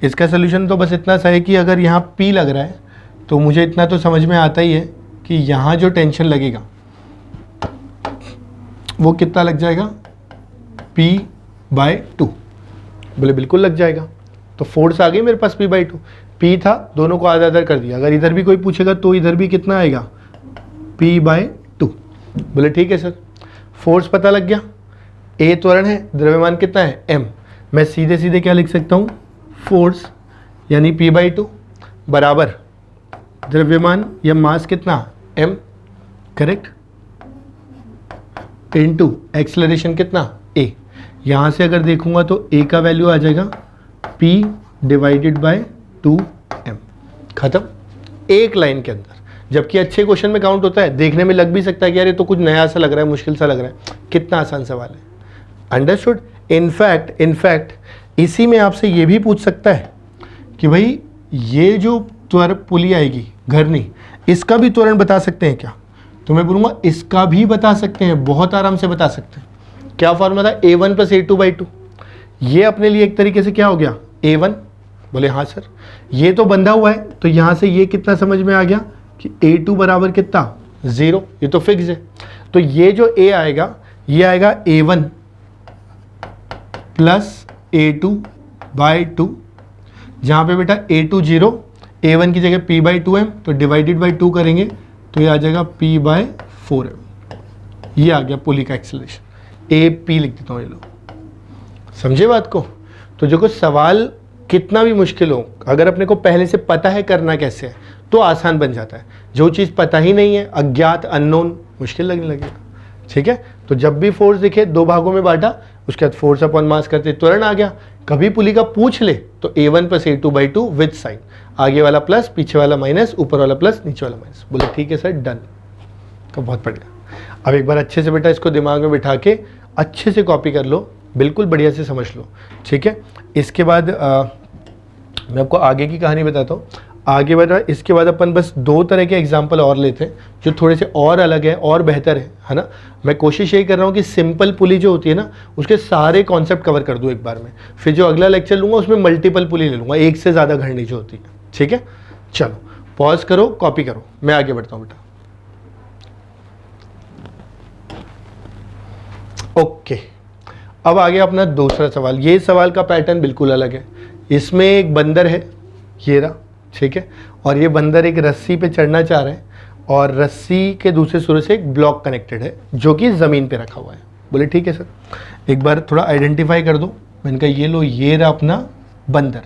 इसका सोल्यूशन तो बस इतना सा है कि अगर यहाँ P लग रहा है तो मुझे इतना तो समझ में आता ही है कि यहाँ जो टेंशन लगेगा वो कितना लग जाएगा, P/2। बोले बिल्कुल लग जाएगा, तो फोर्स आ गई मेरे पास P/2। P था, दोनों को आधा आधा कर दिया, अगर इधर भी कोई पूछेगा तो इधर भी कितना आएगा, P/2। बोले ठीक है सर, फोर्स पता लग गया, A त्वरण है, द्रव्यमान कितना है M। मैं सीधे सीधे क्या लिख सकता हूँ, फोर्स यानी P/2 बराबर द्रव्यमान या मास कितना M, करेक्ट, इनटू एक्सेलरेशन कितना A। यहाँ से अगर देखूंगा तो A का वैल्यू आ जाएगा P/2M, खत्म, एक लाइन के अंदर। जबकि अच्छे क्वेश्चन में काउंट होता है, देखने में लग भी सकता है कि यार ये तो कुछ नया सा लग रहा है, मुश्किल सा लग रहा है, कितना आसान सवाल है, अंडरस्टूड। इनफैक्ट इसी में आपसे ये भी पूछ सकता है कि भाई ये जो त्वरण पुली आएगी घर्षणी, इसका भी त्वरण बता सकते हैं क्या, तो मैं बोलूँगा इसका भी बता सकते हैं, बहुत आराम से बता सकते हैं। क्या फॉर्मूला था, A1 + A2/2। ये अपने लिए एक तरीके से क्या हो गया, A1। बोले हाँ सर, ये तो बंधा हुआ है, तो यहाँ से ये कितना समझ में आ गया कि A2 बराबर कितना 0, ये तो फिक्स है। तो ये जो A आएगा ये आएगा A1 + A2/2, जहाँ पे बेटा A2 0, A1 की जगह P/2M, तो डिवाइडेड/2 करेंगे तो ये आ जाएगा P/4M। ये आ गया पुली का एक्सेलरेशन, AP लिख देता हूँ, ये लो, समझे बात को। तो जो कुछ सवाल कितना भी मुश्किल हो, अगर अपने को पहले से पता है करना कैसे है तो आसान बन जाता है। जो चीज़ पता ही नहीं है, अज्ञात, अननोन, मुश्किल लगने लगेगा, ठीक है। तो जब भी फोर्स दिखे, दो भागों में बांटा, उसके बाद फोर्स अपॉन मास करते त्वरण आ गया। कभी पुली का पूछ ले तो A1 + A2/2 विद साइन, आगे वाला प्लस, पीछे वाला माइनस, ऊपर वाला प्लस, नीचे वाला माइनस। बोले ठीक है सर, डन। तो बहुत बढ़िया। अब एक बार अच्छे से बेटा इसको दिमाग में बिठा के अच्छे से कॉपी कर लो, बिल्कुल बढ़िया से समझ लो, ठीक है। इसके बाद मैं आपको आगे की कहानी बताता हूँ। आगे बढ़ा, इसके बाद अपन बस दो तरह के एग्जाम्पल और लेते हैं जो थोड़े से और अलग है और बेहतर है ना। मैं कोशिश यही कर रहा हूँ कि सिंपल पुली जो होती है ना, उसके सारे कॉन्सेप्ट कवर कर दूँ एक बार में। फिर जो अगला लेक्चर लूँगा उसमें मल्टीपल पुली ले लूँगा, एक से ज़्यादा घड़नी जो होती है, ठीक है। चलो पॉज करो, कॉपी करो, मैं आगे बढ़ता हूँ बेटा। ओके, अब आ गया अपना दूसरा सवाल। ये सवाल का पैटर्न बिल्कुल अलग है। इसमें एक बंदर है, ये रहा, ठीक है, और ये बंदर एक रस्सी पे चढ़ना चाह रहा है और रस्सी के दूसरे सिरे से एक ब्लॉक कनेक्टेड है जो कि ज़मीन पे रखा हुआ है। बोले ठीक है सर, एक बार थोड़ा आइडेंटिफाई कर दो। मैंने कहा ये लो, ये रहा अपना बंदर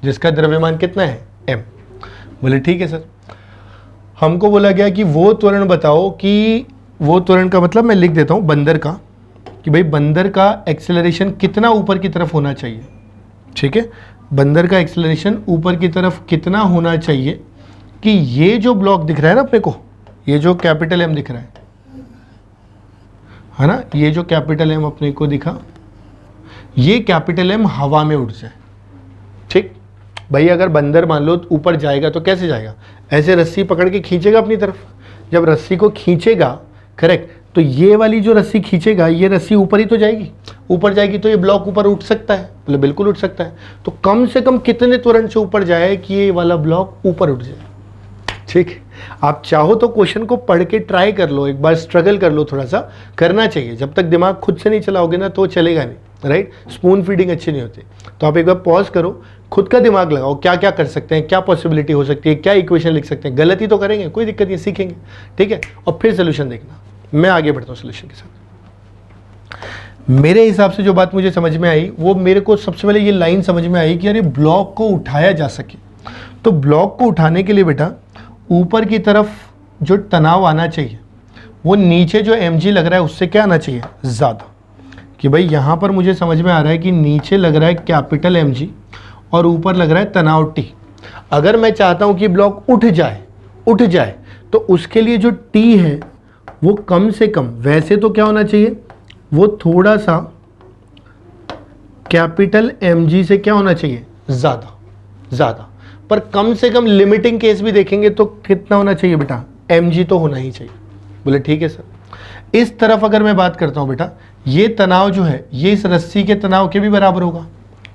जिसका द्रव्यमान कितना है m। बोले ठीक है सर, हमको बोला गया कि वो त्वरण बताओ, कि वो त्वरण का मतलब मैं लिख देता हूँ बंदर का, कि भाई बंदर का एक्सेलरेशन कितना ऊपर की तरफ होना चाहिए, ठीक है, बंदर का एक्सेलरेशन ऊपर की तरफ कितना होना चाहिए कि ये जो ब्लॉक दिख रहा है ना अपने को, ये जो कैपिटल एम दिख रहा है ना, ये जो कैपिटल एम अपने को दिखा, ये कैपिटल एम हवा में उड़ जाए। ठीक भाई, अगर बंदर मान लो ऊपर जाएगा तो कैसे जाएगा, ऐसे रस्सी पकड़ के खींचेगा अपनी तरफ, जब रस्सी को खींचेगा, करेक्ट, तो ये वाली जो रस्सी खींचेगा ये रस्सी ऊपर ही तो जाएगी, ऊपर जाएगी तो ये ब्लॉक ऊपर उठ सकता है, बोले बिल्कुल उठ सकता है। तो कम से कम कितने त्वरण से ऊपर जाए कि ये वाला ब्लॉक ऊपर उठ जाए। ठीक, आप चाहो तो क्वेश्चन को पढ़ के ट्राई कर लो, एक बार स्ट्रगल कर लो, थोड़ा सा करना चाहिए, जब तक दिमाग खुद से नहीं चलाओगे ना तो चलेगा नहीं, राइट, स्पून फीडिंग अच्छी नहीं होती। तो आप एक बार पॉज करो, खुद का दिमाग लगाओ, क्या क्या कर सकते हैं, क्या पॉसिबिलिटी हो सकती है, क्या इक्वेशन लिख सकते हैं, गलती तो करेंगे, कोई दिक्कत नहीं, सीखेंगे, ठीक है, और फिर सोल्यूशन देखना। मैं आगे बढ़ता हूँ सोल्यूशन के साथ। मेरे हिसाब से जो बात मुझे समझ में आई, वो मेरे को सबसे पहले ये लाइन समझ में आई कि यार ये ब्लॉक को उठाया जा सके, तो ब्लॉक को उठाने के लिए बेटा ऊपर की तरफ जो तनाव आना चाहिए वो नीचे जो mg लग रहा है उससे क्या आना चाहिए, ज़्यादा। कि भाई यहाँ पर मुझे समझ में आ रहा है कि नीचे लग रहा है कैपिटल mg और ऊपर लग रहा है तनाव t। अगर मैं चाहता हूँ कि ब्लॉक उठ जाए तो उसके लिए जो t है वो कम से कम, वैसे तो क्या होना चाहिए, वो थोड़ा सा कैपिटल mg से क्या होना चाहिए, ज़्यादा, पर कम से कम लिमिटिंग केस भी देखेंगे तो कितना होना चाहिए बेटा, mg तो होना ही चाहिए। बोले ठीक है सर। इस तरफ अगर मैं बात करता हूँ बेटा, ये तनाव जो है ये इस रस्सी के तनाव के भी बराबर होगा,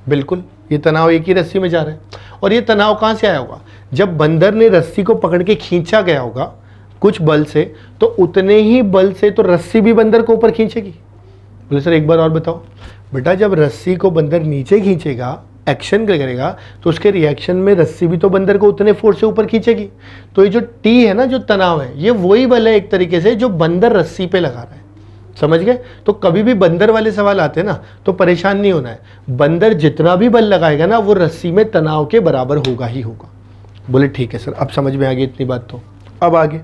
बिल्कुल, ये तनाव एक ही रस्सी में जा रहा है। और ये तनाव कहाँ से आया होगा, जब बंदर ने रस्सी को पकड़ के खींचा गया होगा कुछ बल से, तो उतने ही बल से तो रस्सी भी बंदर को ऊपर खींचेगी। बोले सर एक बार और बताओ। बेटा जब रस्सी को बंदर नीचे खींचेगा, एक्शन करेगा, तो उसके रिएक्शन में रस्सी भी तो बंदर को उतने फोर्स से ऊपर खींचेगी। तो ये जो टी है ना, जो तनाव है, ये वही बल है एक तरीके से जो बंदर रस्सी पे लगा रहा है, समझ गए। तो कभी भी बंदर वाले सवाल आते हैं ना तो परेशान नहीं होना है, बंदर जितना भी बल लगाएगा ना वो रस्सी में तनाव के बराबर होगा ही होगा। बोले ठीक है सर, अब समझ में आ गई इतनी बात। तो अब आगे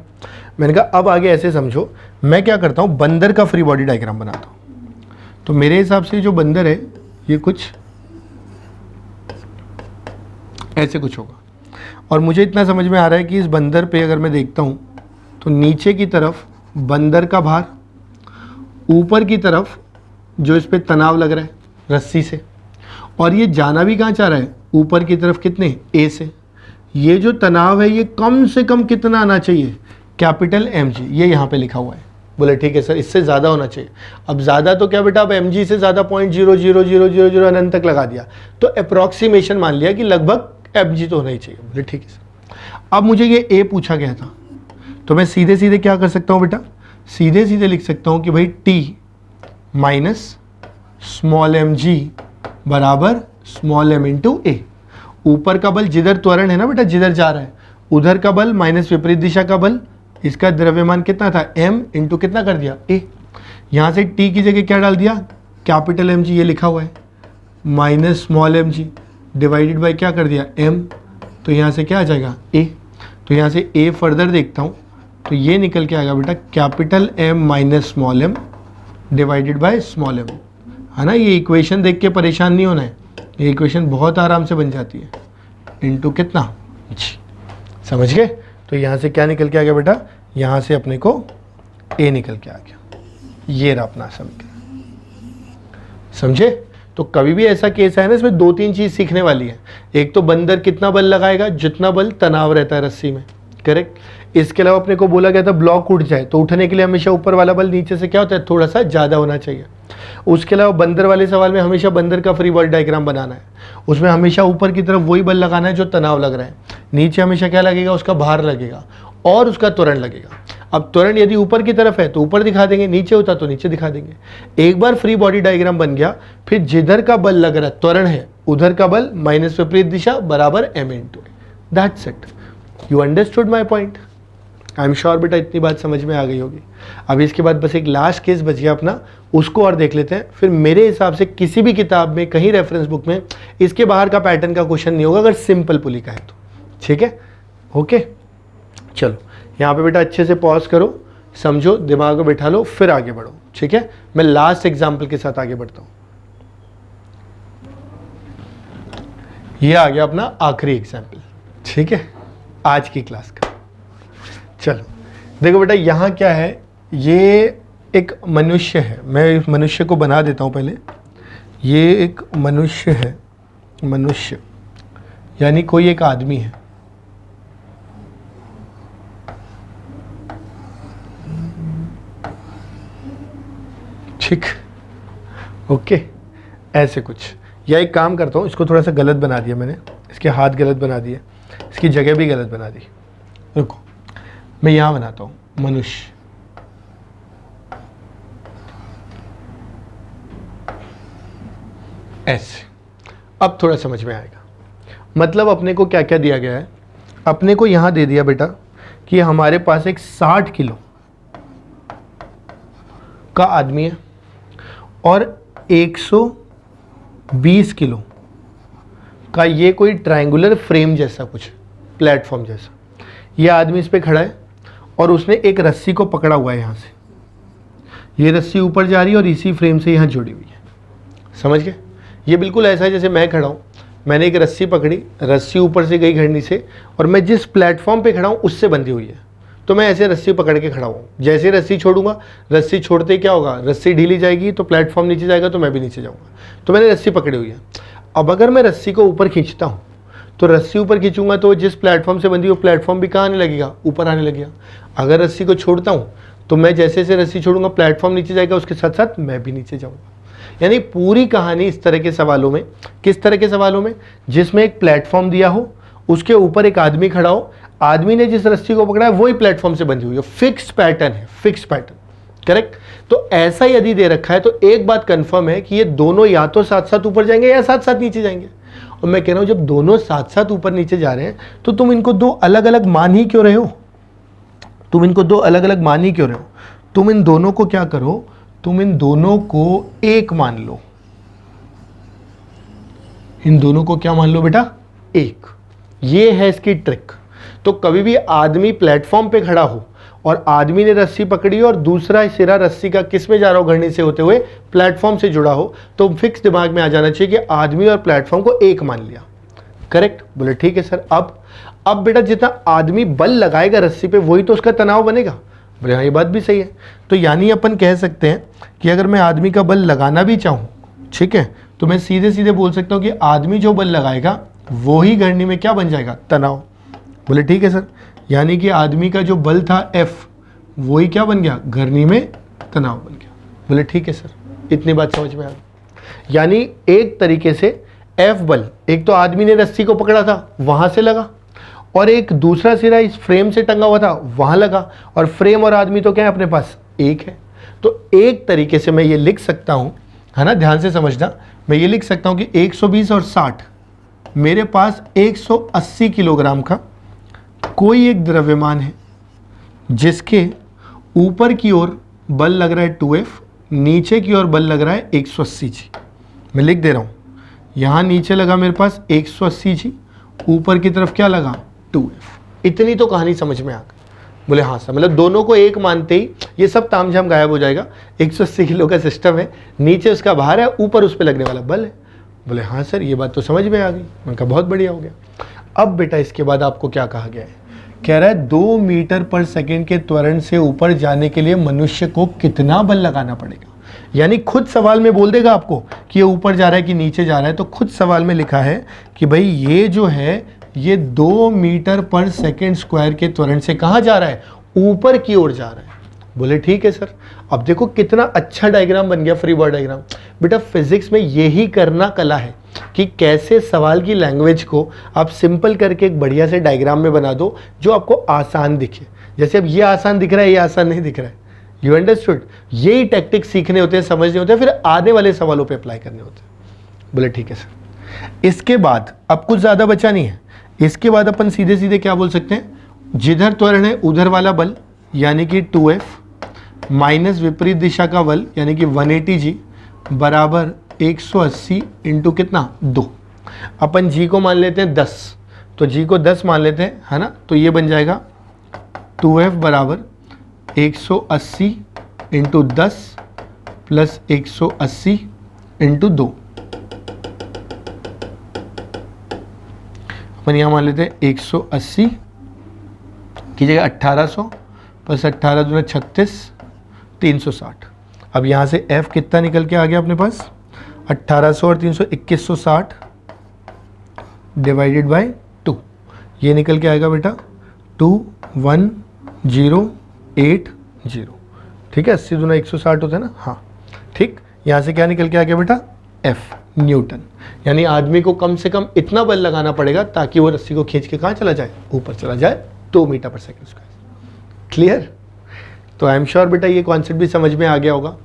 मैंने कहा अब आगे ऐसे समझो, मैं क्या करता हूँ, बंदर का फ्री बॉडी डायग्राम बनाता हूँ। तो मेरे हिसाब से जो बंदर है ये कुछ ऐसे कुछ होगा, और मुझे इतना समझ में आ रहा है कि इस बंदर पे अगर मैं देखता हूँ तो नीचे की तरफ बंदर का भार, ऊपर की तरफ जो इस पे तनाव लग रहा है रस्सी से, और ये जाना भी कहाँ चाह रहा है, ऊपर की तरफ कितने, ए से। ये जो तनाव है ये कम से कम कितना आना चाहिए, कैपिटल mg, ये यहाँ पे लिखा हुआ है। बोले ठीक है सर, इससे ज़्यादा होना चाहिए। अब ज़्यादा तो क्या बेटा, अब mg से ज़्यादा 0.00000 अनंत तक लगा दिया, तो अप्रॉक्सीमेशन मान लिया कि लगभग mg तो होना ही चाहिए। बोले ठीक है सर। अब मुझे ये a पूछा गया था, तो मैं सीधे सीधे क्या कर सकता हूँ बेटा, सीधे सीधे लिख सकता हूँ कि भाई t माइनस स्मॉल mg बराबर स्मॉल m इंटू ए। ऊपर का बल जिधर त्वरण है ना बेटा, जिधर जा रहा है उधर का बल माइनस विपरीत दिशा का बल, इसका द्रव्यमान कितना था, m इंटू कितना कर दिया, a। यहाँ से t की जगह क्या डाल दिया, कैपिटल mg, ये लिखा हुआ है, minus small mg divided by क्या कर दिया, m। तो यहाँ से क्या आ जाएगा, a। तो यहाँ से a फर्दर देखता हूँ तो ये निकल के आएगा बेटा capital m minus small m divided by small m, है ना। ये इक्वेशन देख के परेशान नहीं होना है, ये इक्वेशन बहुत आराम से बन जाती है, इनटू कितना जी, समझ गए। तो यहाँ से क्या निकल के आ गया बेटा, यहाँ से अपने को a निकल के आ गया, ये रहा अपना समीकरण, समझे। तो कभी भी ऐसा केस है ना, इसमें दो तीन चीज़ सीखने वाली है। एक तो बंदर कितना बल लगाएगा, जितना बल तनाव रहता है रस्सी में, करेक्ट। इसके अलावा अपने को बोला गया था ब्लॉक उठ जाए तो उठने के लिए हमेशा ऊपर वाला बल नीचे से क्या होता है, थोड़ा सा ज़्यादा होना चाहिए। उसके अलावा बंदर वाले सवाल में हमेशा बंदर का फ्री बॉडी डायग्राम बनाना है, उसमें हमेशा ऊपर की तरफ वही बल लगाना है जो तनाव लग रहा है, नीचे हमेशा क्या लगेगा, उसका भार लगेगा और उसका त्वरण लगेगा। अब त्वरण यदि ऊपर की तरफ है तो ऊपर दिखा देंगे, नीचे होता तो नीचे दिखा देंगे। एक बार फ्री बॉडी डायग्राम बन गया, फिर जिधर का बल लग रहा है त्वरण है, उधर का बल माइनस विपरीत दिशा बराबर m into A. That's it, you understood my point. I am sure बेटा इतनी बात समझ में आ गई होगी। अब इसके बाद बस एक लास्ट केस बच गया अपना, उसको और देख लेते हैं। फिर मेरे हिसाब से किसी भी किताब में, कहीं रेफरेंस बुक में इसके बाहर का पैटर्न का क्वेश्चन नहीं होगा अगर सिंपल पुली का है तो, ठीक है। ओके चलो यहाँ पे बेटा अच्छे से पॉज करो, समझो, दिमाग में बिठा लो, फिर आगे बढ़ो। ठीक है, मैं लास्ट एग्जाम्पल के साथ आगे बढ़ता हूं। ये आ गया अपना आखिरी एग्जाम्पल, ठीक है, आज की क्लास का। चलो देखो बेटा, यहां क्या है, ये एक मनुष्य है। मैं इस मनुष्य को बना देता हूं पहले। ये एक मनुष्य है, मनुष्य यानी कोई एक आदमी है। ठीक, ओके, ऐसे कुछ। या एक काम करता हूँ, इसको थोड़ा सा गलत बना दिया मैंने, इसके हाथ गलत बना दिए, इसकी जगह भी गलत बना दी। रुको, मैं यहाँ बनाता हूँ मनुष्य। ऐसे, अब थोड़ा समझ में आएगा। मतलब अपने को क्या क्या दिया गया है। अपने को यहाँ दे दिया बेटा कि हमारे पास एक 60 किलो का आदमी है और 120 किलो का ये कोई ट्रायंगुलर फ्रेम जैसा कुछ, प्लेटफॉर्म जैसा। ये आदमी इस पे खड़ा है और उसने एक रस्सी को पकड़ा हुआ है यहाँ से। ये रस्सी ऊपर जा रही है और इसी फ्रेम से यहाँ जुड़ी हुई है। समझ गए? ये बिल्कुल ऐसा है जैसे मैं खड़ा हूँ, मैंने एक रस्सी पकड़ी, रस्सी ऊपर से गई घड़नी से, और मैं जिस प्लेटफॉर्म पे खड़ा हूँ उससे बंधी हुई है। तो मैं ऐसे रस्सी पकड़ के खड़ा हूँ। जैसे रस्सी छोड़ूंगा, रस्सी छोड़ते ही क्या होगा, रस्सी ढीली जाएगी तो प्लेटफॉर्म नीचे जाएगा, तो मैं भी नीचे जाऊँगा। तो मैंने रस्सी पकड़ी हुई है। अब अगर मैं रस्सी को ऊपर खींचता हूँ, तो रस्सी ऊपर खींचूंगा तो जिस प्लेटफॉर्म से बंधी वो प्लेटफॉर्म भी कहाँ आने लगेगा, ऊपर आने लगेगा। अगर रस्सी को छोड़ता हूँ तो मैं जैसे जैसे रस्सी छोड़ूंगा प्लेटफॉर्म नीचे जाएगा, उसके साथ साथ मैं भी नीचे जाऊँगा। यानी पूरी कहानी इस तरह के सवालों में, किस तरह के सवालों में, जिसमें एक प्लेटफॉर्म दिया हो, उसके ऊपर एक आदमी खड़ा हो, आदमी ने जिस रस्सी को पकड़ा है वही प्लेटफॉर्म से बंधी हुई है। फिक्स्ड पैटर्न है, फिक्स्ड पैटर्न, करेक्ट। तो ऐसा यदि दे रखा है तो एक बात कंफर्म है कि ये दोनों या तो साथ साथ ऊपर जाएंगे या साथ साथ नीचे जाएंगे। और मैं कह रहा हूं जब दोनों साथ साथ ऊपर नीचे जा रहे हैं तो तुम इनको दो अलग अलग मान ही क्यों रहे हो? तुम इनको दो अलग अलग मान ही क्यों रहे हो? तुम इन दोनों को क्या करो, तुम इन दोनों को एक मान लो। इन दोनों को क्या मान लो बेटा? एक। ये है इसकी ट्रिक। तो कभी भी आदमी प्लेटफॉर्म पे खड़ा हो और आदमी ने रस्सी पकड़ी और दूसरा सिरा रस्सी का किस में जा रहा हो, घड़नी से होते हुए प्लेटफॉर्म से जुड़ा हो, तो फिक्स दिमाग में आ जाना चाहिए कि आदमी और प्लेटफॉर्म को एक मान लिया। करेक्ट? बोले ठीक है सर। अब बेटा जितना आदमी बल लगाएगा रस्सी पे वही तो उसका तनाव बनेगा। बोले हाँ, ये बात भी सही है। तो यानी अपन कह सकते हैं कि अगर मैं आदमी का बल लगाना भी चाहूँ, ठीक है, तो मैं सीधे सीधे बोल सकता हूँ कि आदमी जो बल लगाएगा वो ही घड़नी में क्या बन जाएगा, तनाव। बोले ठीक है सर। यानी कि आदमी का जो बल था F, वही क्या बन गया, घड़नी में तनाव बन गया। बोले ठीक है सर, इतनी बात समझ में आ गई। यानी एक तरीके से F बल, एक तो आदमी ने रस्सी को पकड़ा था वहां से लगा, और एक दूसरा सिरा इस फ्रेम से टंगा हुआ था वहां लगा, और फ्रेम और आदमी तो क्या है अपने पास, एक है। तो एक तरीके से मैं ये लिख सकता हूं, है ना, ध्यान से समझना, मैं ये लिख सकता हूं कि 120 और 60, मेरे पास 180 किलोग्राम का कोई एक द्रव्यमान है जिसके ऊपर की ओर बल लग रहा है 2F, नीचे की ओर बल लग रहा है 180 जी। मैं लिख दे रहा हूं, यहां नीचे लगा मेरे पास 180 जी, ऊपर की तरफ क्या लगा, 2F। इतनी तो कहानी समझ में आ गई। बोले हाँ सर, मतलब दोनों को एक मानते ही ये सब तामझाम गायब हो जाएगा। 180 किलो का सिस्टम है, नीचे उसका भार है, ऊपर उस पर लगने वाला बल है। बोले हाँ सर, ये बात तो समझ में आ गई। उनका बहुत बढ़िया हो गया। अब बेटा इसके बाद आपको क्या कहा गया है, कह रहा है 2 मीटर पर सेकेंड के त्वरण से ऊपर जाने के लिए मनुष्य को कितना बल लगाना पड़ेगा। यानी खुद सवाल में बोल देगा आपको कि ये ऊपर जा रहा है कि नीचे जा रहा है। तो खुद सवाल में लिखा है कि भाई ये जो है ये 2 मीटर पर सेकेंड स्क्वायर के त्वरण से कहाँ जा रहा है, ऊपर की ओर जा रहा है। बोले ठीक है सर। अब देखो कितना अच्छा डायग्राम बन गया, फ्री बॉडी डायग्राम। बेटा फिजिक्स में यही करना कला है कि कैसे सवाल की लैंग्वेज को आप सिंपल करके एक बढ़िया से डायग्राम में बना दो जो आपको आसान दिखे। जैसे अब ये आसान दिख रहा है, ये आसान नहीं दिख रहा है। You understood? यही टैक्टिक्स सीखने होते हैं, समझने होते हैं, फिर आने वाले सवालों पे अप्लाई करने होते हैं। बोले ठीक है सर। इसके बाद अब कुछ ज़्यादा बचा नहीं है। इसके बाद अपन सीधे सीधे क्या बोल सकते हैं, जिधर त्वरण है उधर वाला बल यानी कि 2F माइनस विपरीत दिशा का बल यानी कि 180 जी बराबर 180 इंटू कितना, 2। अपन जी को मान लेते हैं 10, तो जी को 10 मान लेते हैं, है ना। तो ये बन जाएगा 2F बराबर 180 इंटू 10 प्लस 180 इंटू 2, अपन यहाँ मान लेते हैं 180 की जगह 1800 प्लस 18 दूना 36, 360। अब यहाँ से f कितना निकल के आ गया अपने पास, 1800 और 300 2160 डिवाइडेड बाय 2, ये निकल के आएगा बेटा 21080। ठीक है, 80 दूना 160 होता है ना, हाँ ठीक। यहाँ से क्या निकल के आ गया बेटा, f न्यूटन। यानी आदमी को कम से कम इतना बल लगाना पड़ेगा ताकि वो रस्सी को खींच के कहाँ चला जाए, ऊपर चला जाए, 2 मीटर पर सेकेंड स्क्वायर। क्लियर? तो आई एम श्योर बेटा ये कॉन्सेप्ट भी समझ में आ गया होगा।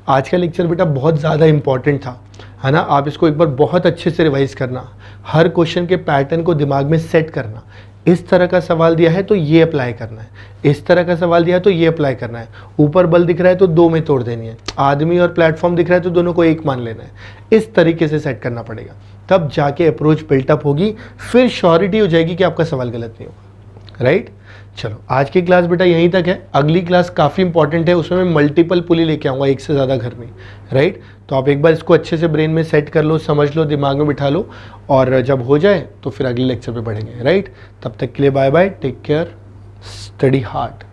आज का लेक्चर बेटा बहुत ज़्यादा इंपॉर्टेंट था, है ना। आप इसको एक बार बहुत अच्छे से रिवाइज करना, हर क्वेश्चन के पैटर्न को दिमाग में सेट करना। इस तरह का सवाल दिया है तो ये अप्लाई करना है, इस तरह का सवाल दिया है तो ये अप्लाई करना है। ऊपर बल दिख रहा है तो 2 में तोड़ देनी है, आदमी और प्लेटफॉर्म दिख रहा है तो दोनों को एक मान लेना है। इस तरीके से सेट करना पड़ेगा, तब जाके अप्रोच बिल्टअप होगी, फिर श्योरिटी हो जाएगी कि आपका सवाल गलत नहीं होगा। राइट? चलो आज की क्लास बेटा यहीं तक है। अगली क्लास काफ़ी इंपॉर्टेंट है, उसमें मैं मल्टीपल पुली लेके आऊँगा, एक से ज़्यादा घर में। राइट? तो आप एक बार इसको अच्छे से ब्रेन में सेट कर लो, समझ लो, दिमाग में बिठा लो, और जब हो जाए तो फिर अगले लेक्चर पे बढ़ेंगे। राइट? तब तक के लिए bye bye, take care, study hard.